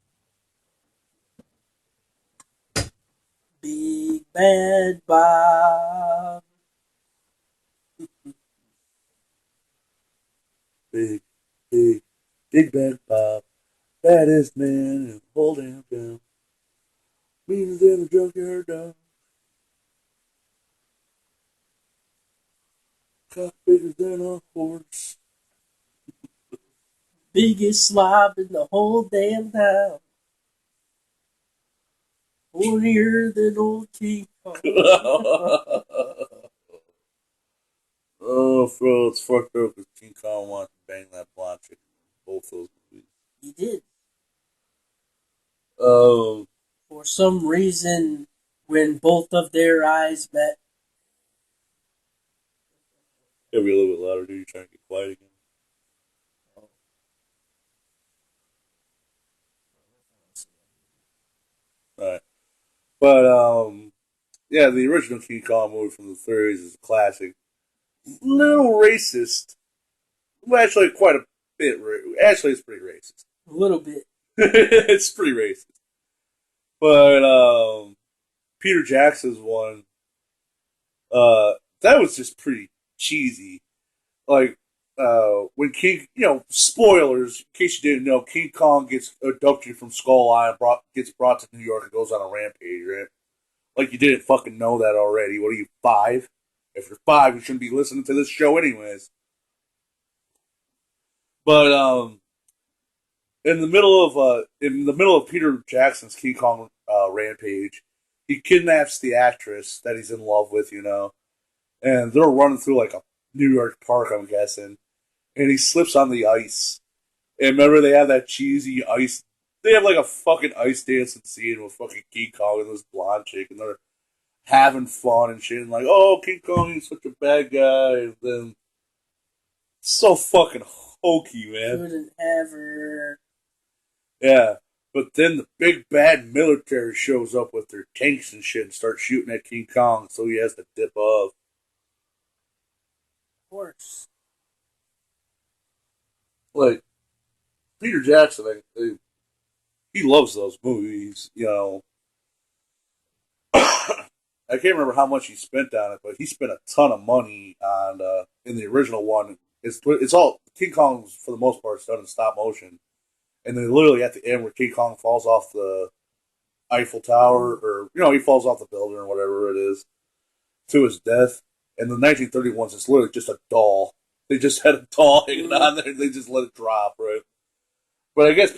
Big Bad Bob. Big bad Bob. Baddest man in the whole damn town. Meanest in the junkyard dog. Cock bigger than a horse. Biggest slob in the whole damn town. Hornier than old King Kong. Oh, bro, it's fucked up because King Kong wanted to bang that blonde chick in both those movies. He did. Oh. For some reason, when both of their eyes met. Gotta be a little bit louder, dude. You're trying to get quiet again. Alright. But, yeah, the original King Kong movie from the 30s is a classic. Little racist. Well, actually, quite a bit. Actually, it's pretty racist. A little bit. It's pretty racist. But, Peter Jackson's one, that was just pretty cheesy. Like, when King, spoilers, in case you didn't know, King Kong gets abducted from Skull Island, gets brought to New York and goes on a rampage, right? Like you didn't fucking know that already. What are you, 5? If you're 5, you shouldn't be listening to this show anyways. But, in the middle of Peter Jackson's King Kong rampage, he kidnaps the actress that he's in love with, and they're running through like a New York park, I'm guessing, and he slips on the ice. And remember, they have that cheesy ice. They have like a fucking ice dancing scene with fucking King Kong and this blonde chick, and they're having fun and shit. And like, oh, King Kong, he's such a bad guy. And then, so fucking hokey, man. Couldn't ever. Yeah, but then the big bad military shows up with their tanks and shit and starts shooting at King Kong, so he has to dip off. Of course. Like, Peter Jackson, he loves those movies, I can't remember how much he spent on it, but he spent a ton of money on in the original one. It's all King Kong's for the most part is done in stop motion, and then literally at the end where King Kong falls off the Eiffel Tower, or he falls off the building or whatever it is to his death. And the 1931s is literally just a doll. They just had a doll hanging on there, and they just let it drop, right? But I guess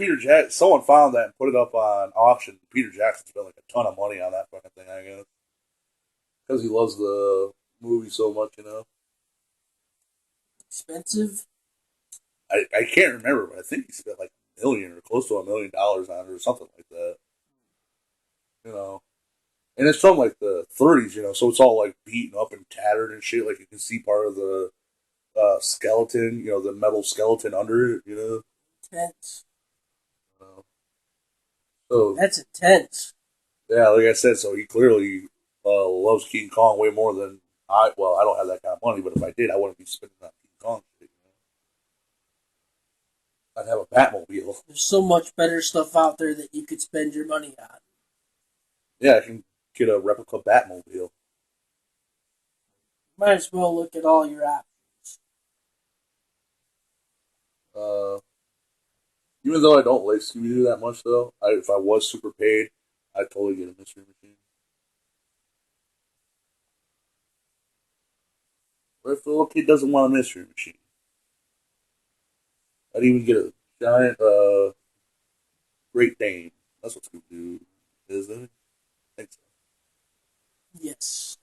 someone found that and put it up on auction. Peter Jackson spent like a ton of money on that fucking thing, I guess. Because he loves the movie so much, Expensive? I can't remember, but I think he spent like $1 million or close to $1 million on it or something like that. And it's from like the 30s, so it's all like beaten up and tattered and shit. Like you can see part of the skeleton, the metal skeleton under it, Intense. So That's intense. Yeah, like I said, so he clearly loves King Kong way more than I. Well, I don't have that kind of money, but if I did, I wouldn't be spending on King Kong shit. I'd have a Batmobile. There's so much better stuff out there that you could spend your money on. Yeah, I can get a replica Batmobile. Might as well look at all your options. Even though I don't like Scooby-Doo that much, though, if I was super paid, I'd totally get a Mystery Machine. What if the little kid doesn't want a Mystery Machine? I'd even get a giant Great Dane. That's what Scooby-Doo is, isn't it? I think so. Yes.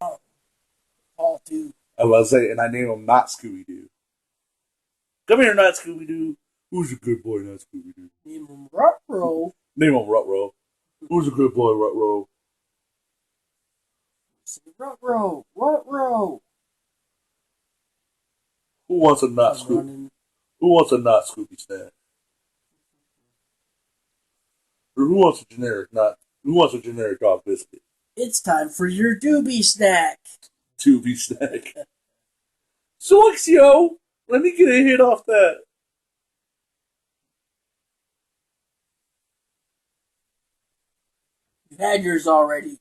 All do. I was saying, and I name him not Scooby-Doo. Come here, not Scooby-Doo. Who's a good boy, not Scooby-Doo? Name him Ruh-Roh. Name him Ruh-Roh. Who's a good boy, Ruh-Roh? Ruh-Roh. Ruh-Roh. Who wants a not Scooby? Who wants a not Scooby snack? Or who wants a generic dog biscuit? It's time for your doobie snack. Doobie snack. Zoinks, yo! Let me get a hit off that. You had yours already.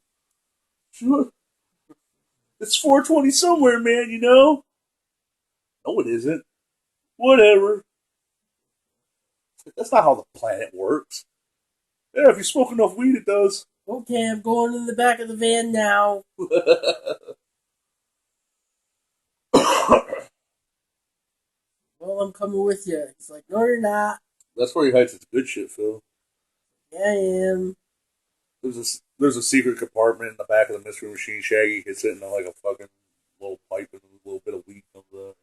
Sure. It's 420 somewhere, man, No, it isn't. Whatever. That's not how the planet works. Yeah, if you smoke enough weed, it does. Okay, I'm going in the back of the van now. Well, I'm coming with you. He's like, no, you're not. That's where he hides his good shit, Phil. Yeah, I am. There's a secret compartment in the back of the Mystery Machine. Shaggy gets it in like a fucking little pipe and a little bit of weed comes out.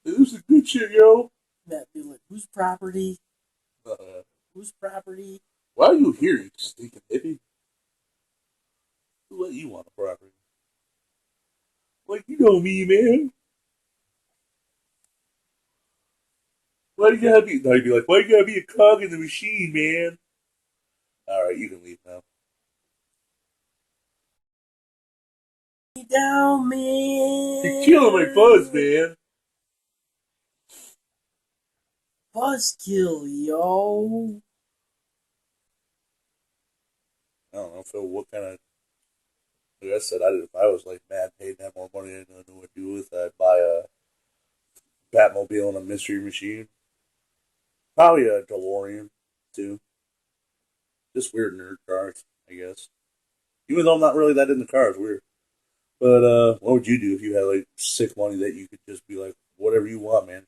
This is good shit, yo. Matt be like, whose property? Whose property? Why are you here, you stinking hippie? Who let you on the property? Like, you know me, man. Why you gotta be? No, you'd be like, why you gotta be a cog in the machine, man? Alright, you can leave now. Down, man. You're killing my buzz, man. Buzzkill, yo. I don't know, Phil, what kind of... Like I said, if I was like mad paid and had more money I didn't know what to do with, I'd buy a Batmobile and a Mystery Machine. Probably a DeLorean, too. Just weird nerd cars, I guess. Even though I'm not really that into cars, weird. But what would you do if you had like sick money that you could just be like, whatever you want, man?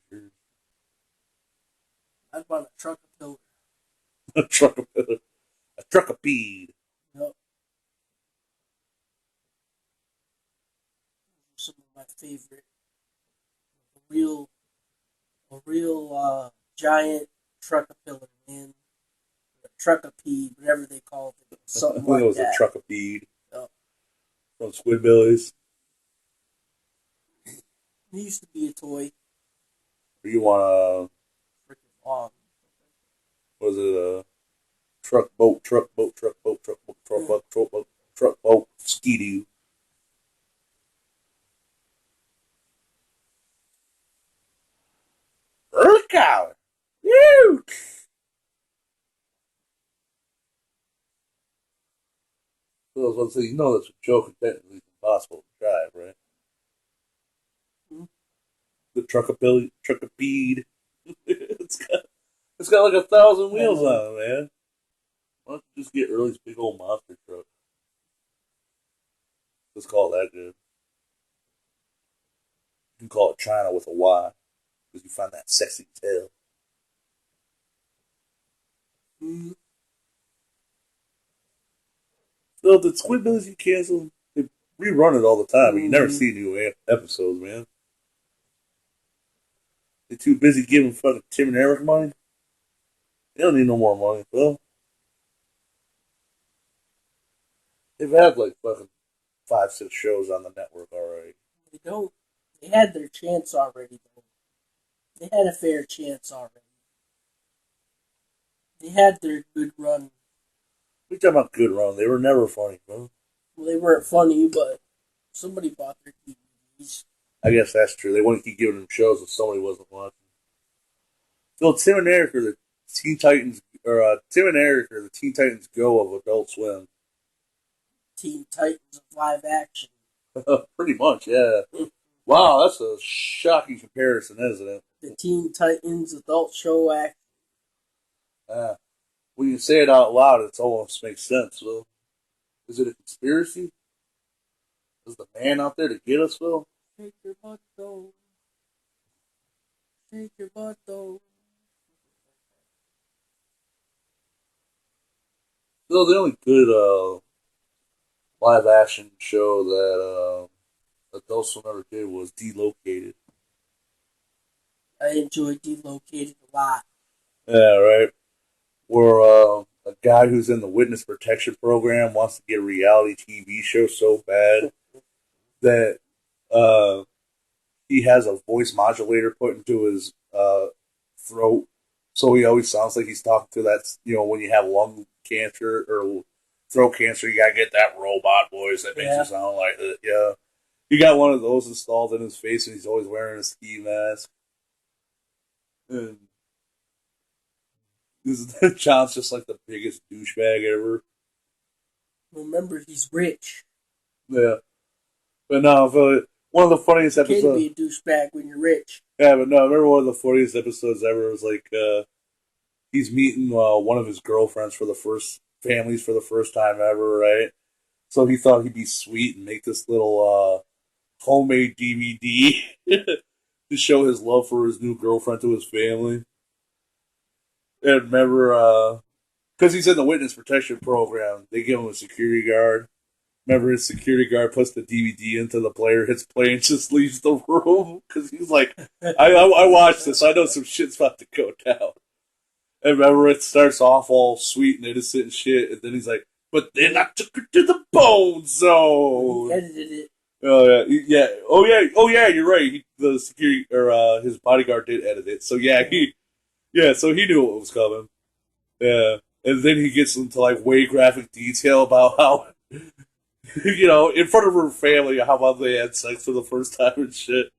I'd buy a truck of pillar. A truck of peed. Yep. Some of my favorite. A real giant truck of pillar, man. A truck of peed, whatever they called it. Something like that. It was a truck of peed. Yep. From Squidbillies. It used to be a toy. Or you want a... Freaking long. Was it a truck boat, Skidoo. Earth collar. Woo! I was going to say, you know that's a joke and technically impossible to drive, right? Hmm. The truckapede. It's got like 1,000 wheels on it, man. Why don't you just get Early's big old monster truck? Let's call it that good. You can call it China with a Y because you find that sexy tail. Mm. So the Squidbillies you cancel, they rerun it all the time, but you never see new episodes, man. They're too busy giving fucking Tim and Eric money. They don't need no more money, Phil. They've had like fucking 5, 6 shows on the network already. They don't. They had their chance already, though. They had a fair chance already. They had their good run. We talking about good run. They were never funny, bro. Well, they weren't funny, but somebody bought their DVDs. I guess that's true. They wouldn't keep giving them shows if somebody wasn't watching. So Tim and Eric are the Teen Titans, or Tim and Eric are the Teen Titans Go of Adult Swim. Teen Titans of live action. Pretty much, yeah. Wow, that's a shocking comparison, isn't it? The Teen Titans adult show act. When you say it out loud, it almost makes sense, Phil. Is it a conspiracy? Is the man out there to get us, Phil? Shake your butt, though. Shake your butt, though. Phil, the only good live action show that Adult Swim ever did was Delocated. I enjoyed Delocated a lot. Yeah, right. Where a guy who's in the witness protection program wants to get a reality TV show so bad that he has a voice modulator put into his throat, so he always sounds like he's talking to that. You know, when you have lung cancer or throat cancer, you gotta get that robot voice that makes you sound like it. Yeah, he got one of those installed in his face, and he's always wearing a ski mask. And John's just like the biggest douchebag ever. Remember, he's rich. Yeah, but no, one of the funniest You can't episodes. be a douchebag when you're rich. Yeah, but no, I remember one of the funniest episodes ever was like he's meeting one of his girlfriends for the first time ever, right? So he thought he'd be sweet and make this little homemade DVD to show his love for his new girlfriend to his family. And remember, because he's in the witness protection program, they give him a security guard. Remember, his security guard puts the DVD into the player, hits play, and just leaves the room because he's like, I watched this, I know some shit's about to go down. And remember, it starts off all sweet and innocent and shit, and then he's like, but then I took her to the bone zone. He edited it. Oh yeah, yeah. You're right. The security or his bodyguard did edit it, so yeah, so he knew what was coming. Yeah, and then he gets into like way graphic detail about how, you know, in front of her family, how about they had sex for the first time and shit.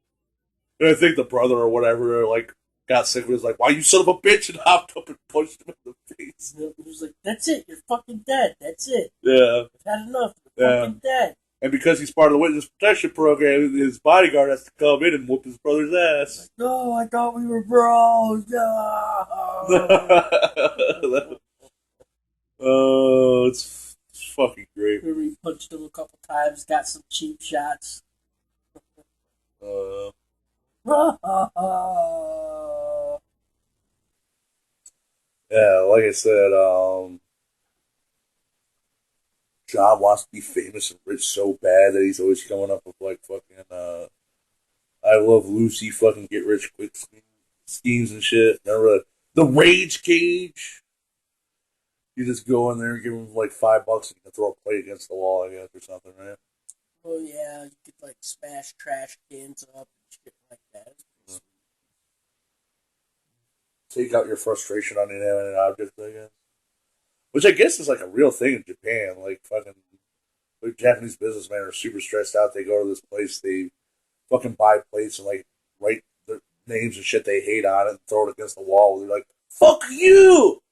And I think the brother or whatever like got sick of it. Was like, "Why you son of a bitch?" and hopped up and punched him in the face. He was like, "That's it. You're fucking dead. That's it. Yeah, I've had enough. You're fucking dead." And because he's part of the witness protection program, his bodyguard has to come in and whoop his brother's ass. Like, no, I thought we were bros. No. Oh, it's fucking great. Remember, he punched him a couple times, got some cheap shots. Yeah, like I said, John wants to be famous and rich so bad that he's always coming up with like fucking I Love Lucy fucking get rich quick schemes and shit. Remember the Rage Cage? You just go in there and give him like $5 and you can throw a plate against the wall, I guess, or something, right? Oh yeah, you could like smash trash cans up and shit like that. Take out your frustration on inanimate objects, I guess. Which I guess is like a real thing in Japan. Like fucking like Japanese businessmen are super stressed out. They go to this place, they fucking buy plates and like write their names and shit they hate on it and throw it against the wall. They're like, "Fuck you!"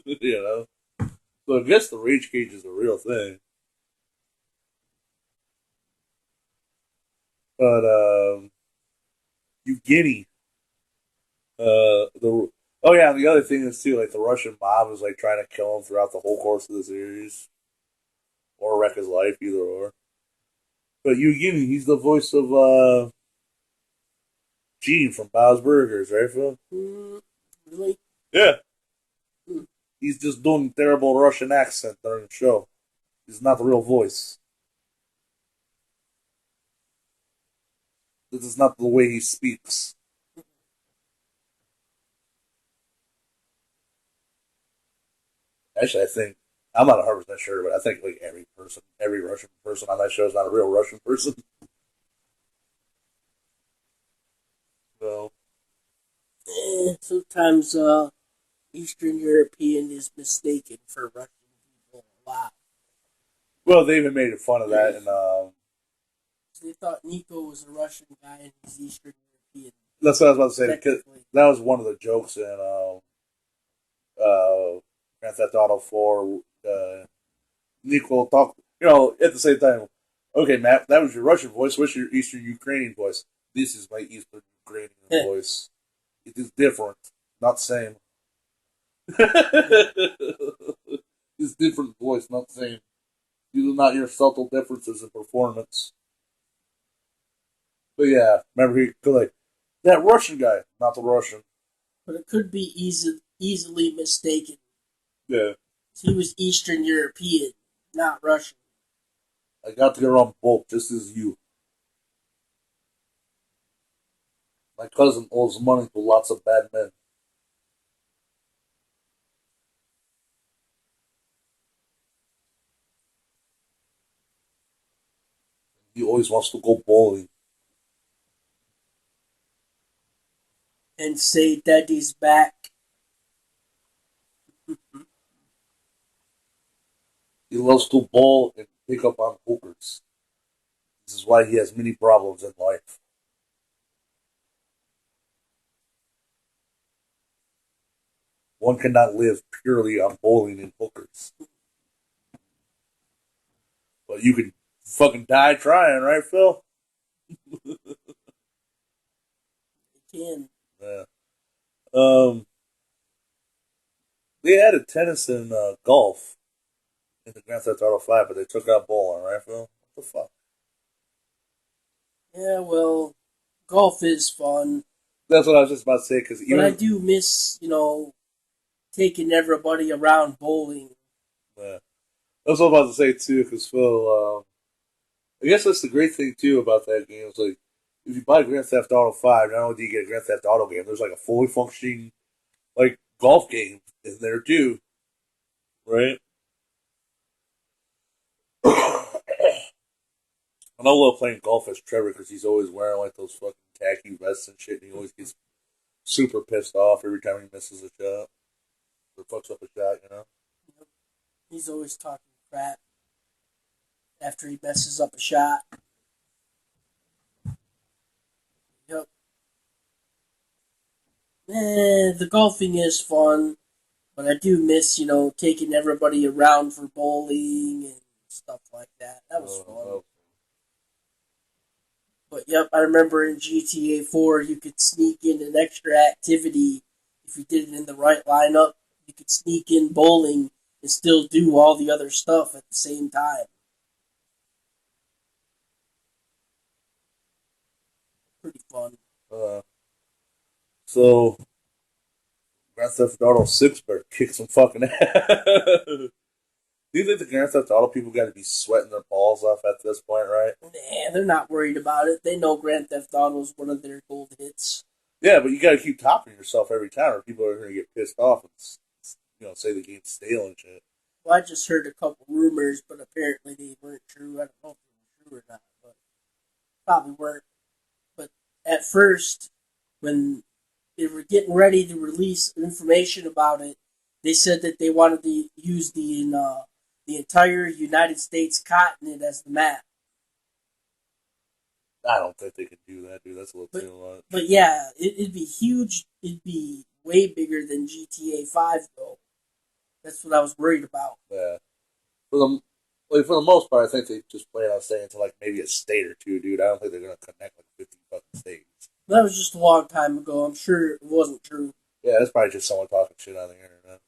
You know. But I guess the rage cage is a real thing. But Evgeny, the oh yeah, and the other thing is too, like the Russian mob is like trying to kill him throughout the whole course of the series, or wreck his life, either or. But Evgeny, he's the voice of Gene from Bob's Burgers, right, Phil? Really? Yeah. Hmm. He's just doing terrible Russian accent during the show. He's not the real voice. This is not the way he speaks. Actually, I think I'm not 100% sure, but I think like every Russian person on that show is not a real Russian person. So Sometimes Eastern European is mistaken for Russian people a lot. well, they even made fun of that, and They thought Nico was a Russian guy and he's Eastern European. that's what I was about to say. Because Technically. that was one of the jokes in Grand Theft Auto 4. Nico talk, at the same time. Okay, Matt, that was your Russian voice. What's your Eastern Ukrainian voice? This is my Eastern Ukrainian voice. It is different, not same. It's different voice, not same. You do not hear subtle differences in performance. But yeah, remember he could like that Russian guy, not the Russian. But it could be easily mistaken. Yeah, He was Eastern European, not Russian. I got to get around both, just as you. My cousin owes money to lots of bad men. He always wants to go bowling. And say Daddy's back. He loves to bowl and pick up on hookers. This is why he has many problems in life. One cannot live purely on bowling and hookers. But you can fucking die trying, right, Phil? Can. Yeah. Um, they added tennis and golf in the Grand Theft Auto 5, but they took out bowling, right, Phil? What the fuck? Yeah, well, golf is fun. That's what I was just about to say, because But I even. do miss, taking everybody around bowling. Yeah. That's what I was about to say, too, because Phil, I guess that's the great thing, too, about that game. It's like, if you buy Grand Theft Auto 5, not only do you get a Grand Theft Auto game, there's like a fully functioning, like, golf game in there, too. Right? And I love playing golf as Trevor because he's always wearing like those fucking khaki vests and shit, and he always gets super pissed off every time he misses a shot or fucks up a shot. He's always talking crap after he messes up a shot. Yep. The golfing is fun, but I do miss, taking everybody around for bowling and stuff like that. That was fun. But yep, I remember in GTA 4 you could sneak in an extra activity if you did it in the right lineup. You could sneak in bowling and still do all the other stuff at the same time. Pretty fun. So Grand Theft Auto 6 better kick some fucking ass. Do you think the Grand Theft Auto people got to be sweating their balls off at this point, right? Nah, they're not worried about it. They know Grand Theft Auto is one of their gold hits. Yeah, but you got to keep topping yourself every time, or people are going to get pissed off and say the game's stale and shit. Well, I just heard a couple rumors, but apparently they weren't true. I don't know if they were true or not, but probably weren't. But at first, when they were getting ready to release information about it, they said that they wanted to use the entire United States continent as the map. I don't think they can do that, dude. That's a little But- too much. But yeah, it'd be huge. It'd be way bigger than GTA 5, though. That's what I was worried about. Yeah. For the most part, I think they just plan on staying to like maybe a state or two, dude. I don't think they're gonna connect like 50 fucking states. That was just a long time ago. I'm sure it wasn't true. Yeah, that's probably just someone talking shit on the internet.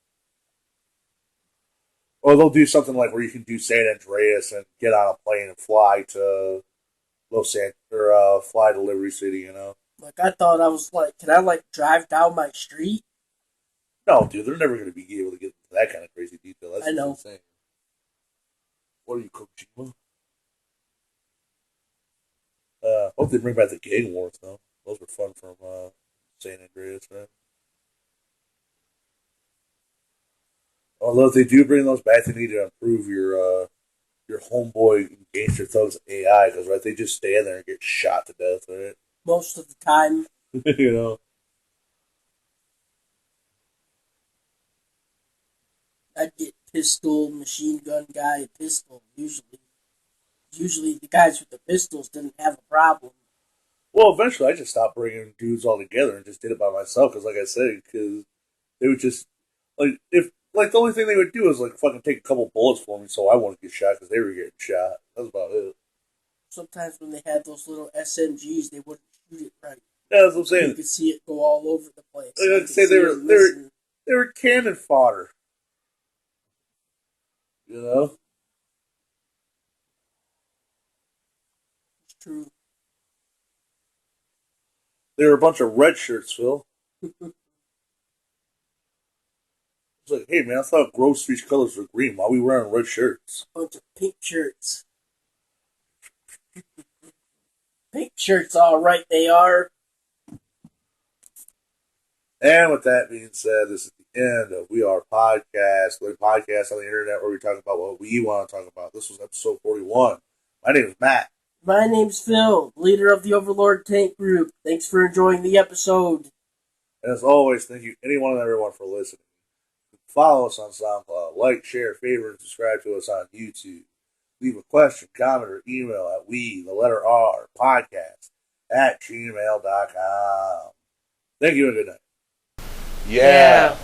Or they'll do something like where you can do San Andreas and get on a plane and fly to fly to Liberty City. You know? Like, I thought I was like, can I like drive down my street? No, dude, they're never gonna be able to get into that kind of crazy detail. That's I know. insane. What are you, Kojima? Hope they bring back the gang wars though. Those were fun from San Andreas, right? Although if they do bring those back, they need to improve your homeboy gangster thugs AI because right, they just stand there and get shot to death, right? Most of the time. You know. I'd get pistol, machine gun guy, pistol. Usually the guys with the pistols didn't have a problem. Well, eventually I just stopped bringing dudes all together and just did it by myself because, like I said, because they would just the only thing they would do is like fucking take a couple bullets for me so I wouldn't get shot because they were getting shot. That's about it. Sometimes when they had those little SMGs, they wouldn't shoot it right. Yeah, that's what I'm saying. You could see it go all over the place. Like I say, they were cannon fodder. You know? It's true. They were a bunch of red shirts, Phil. It's like, hey man, I thought Grove Street's colors were green. Why are we wearing red shirts? Bunch of pink shirts. Pink shirts, all right, they are. And with that being said, this is the end of We Are Podcast, the podcast on the internet where we talk about what we want to talk about. This was episode 41. My name is Matt. My name's Phil, leader of the Overlord Tank Group. Thanks for enjoying the episode. And as always, thank you anyone and everyone for listening. Follow us on SoundCloud, like, share, favorite, and subscribe to us on YouTube. Leave a question, comment, or email at podcast@gmail.com. Thank you and good night. Yeah,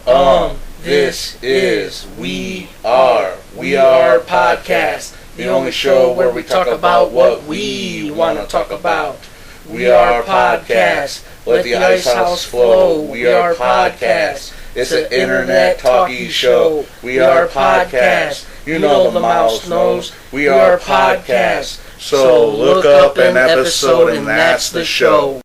this is We Are Podcast, the only show where we talk about what we want to talk about. We Are Podcast, let the ice house flow. We Are Podcast, it's an internet talkie show. We Are Podcast, you know the mouse knows. We Are Podcast, so look up an episode and that's the show.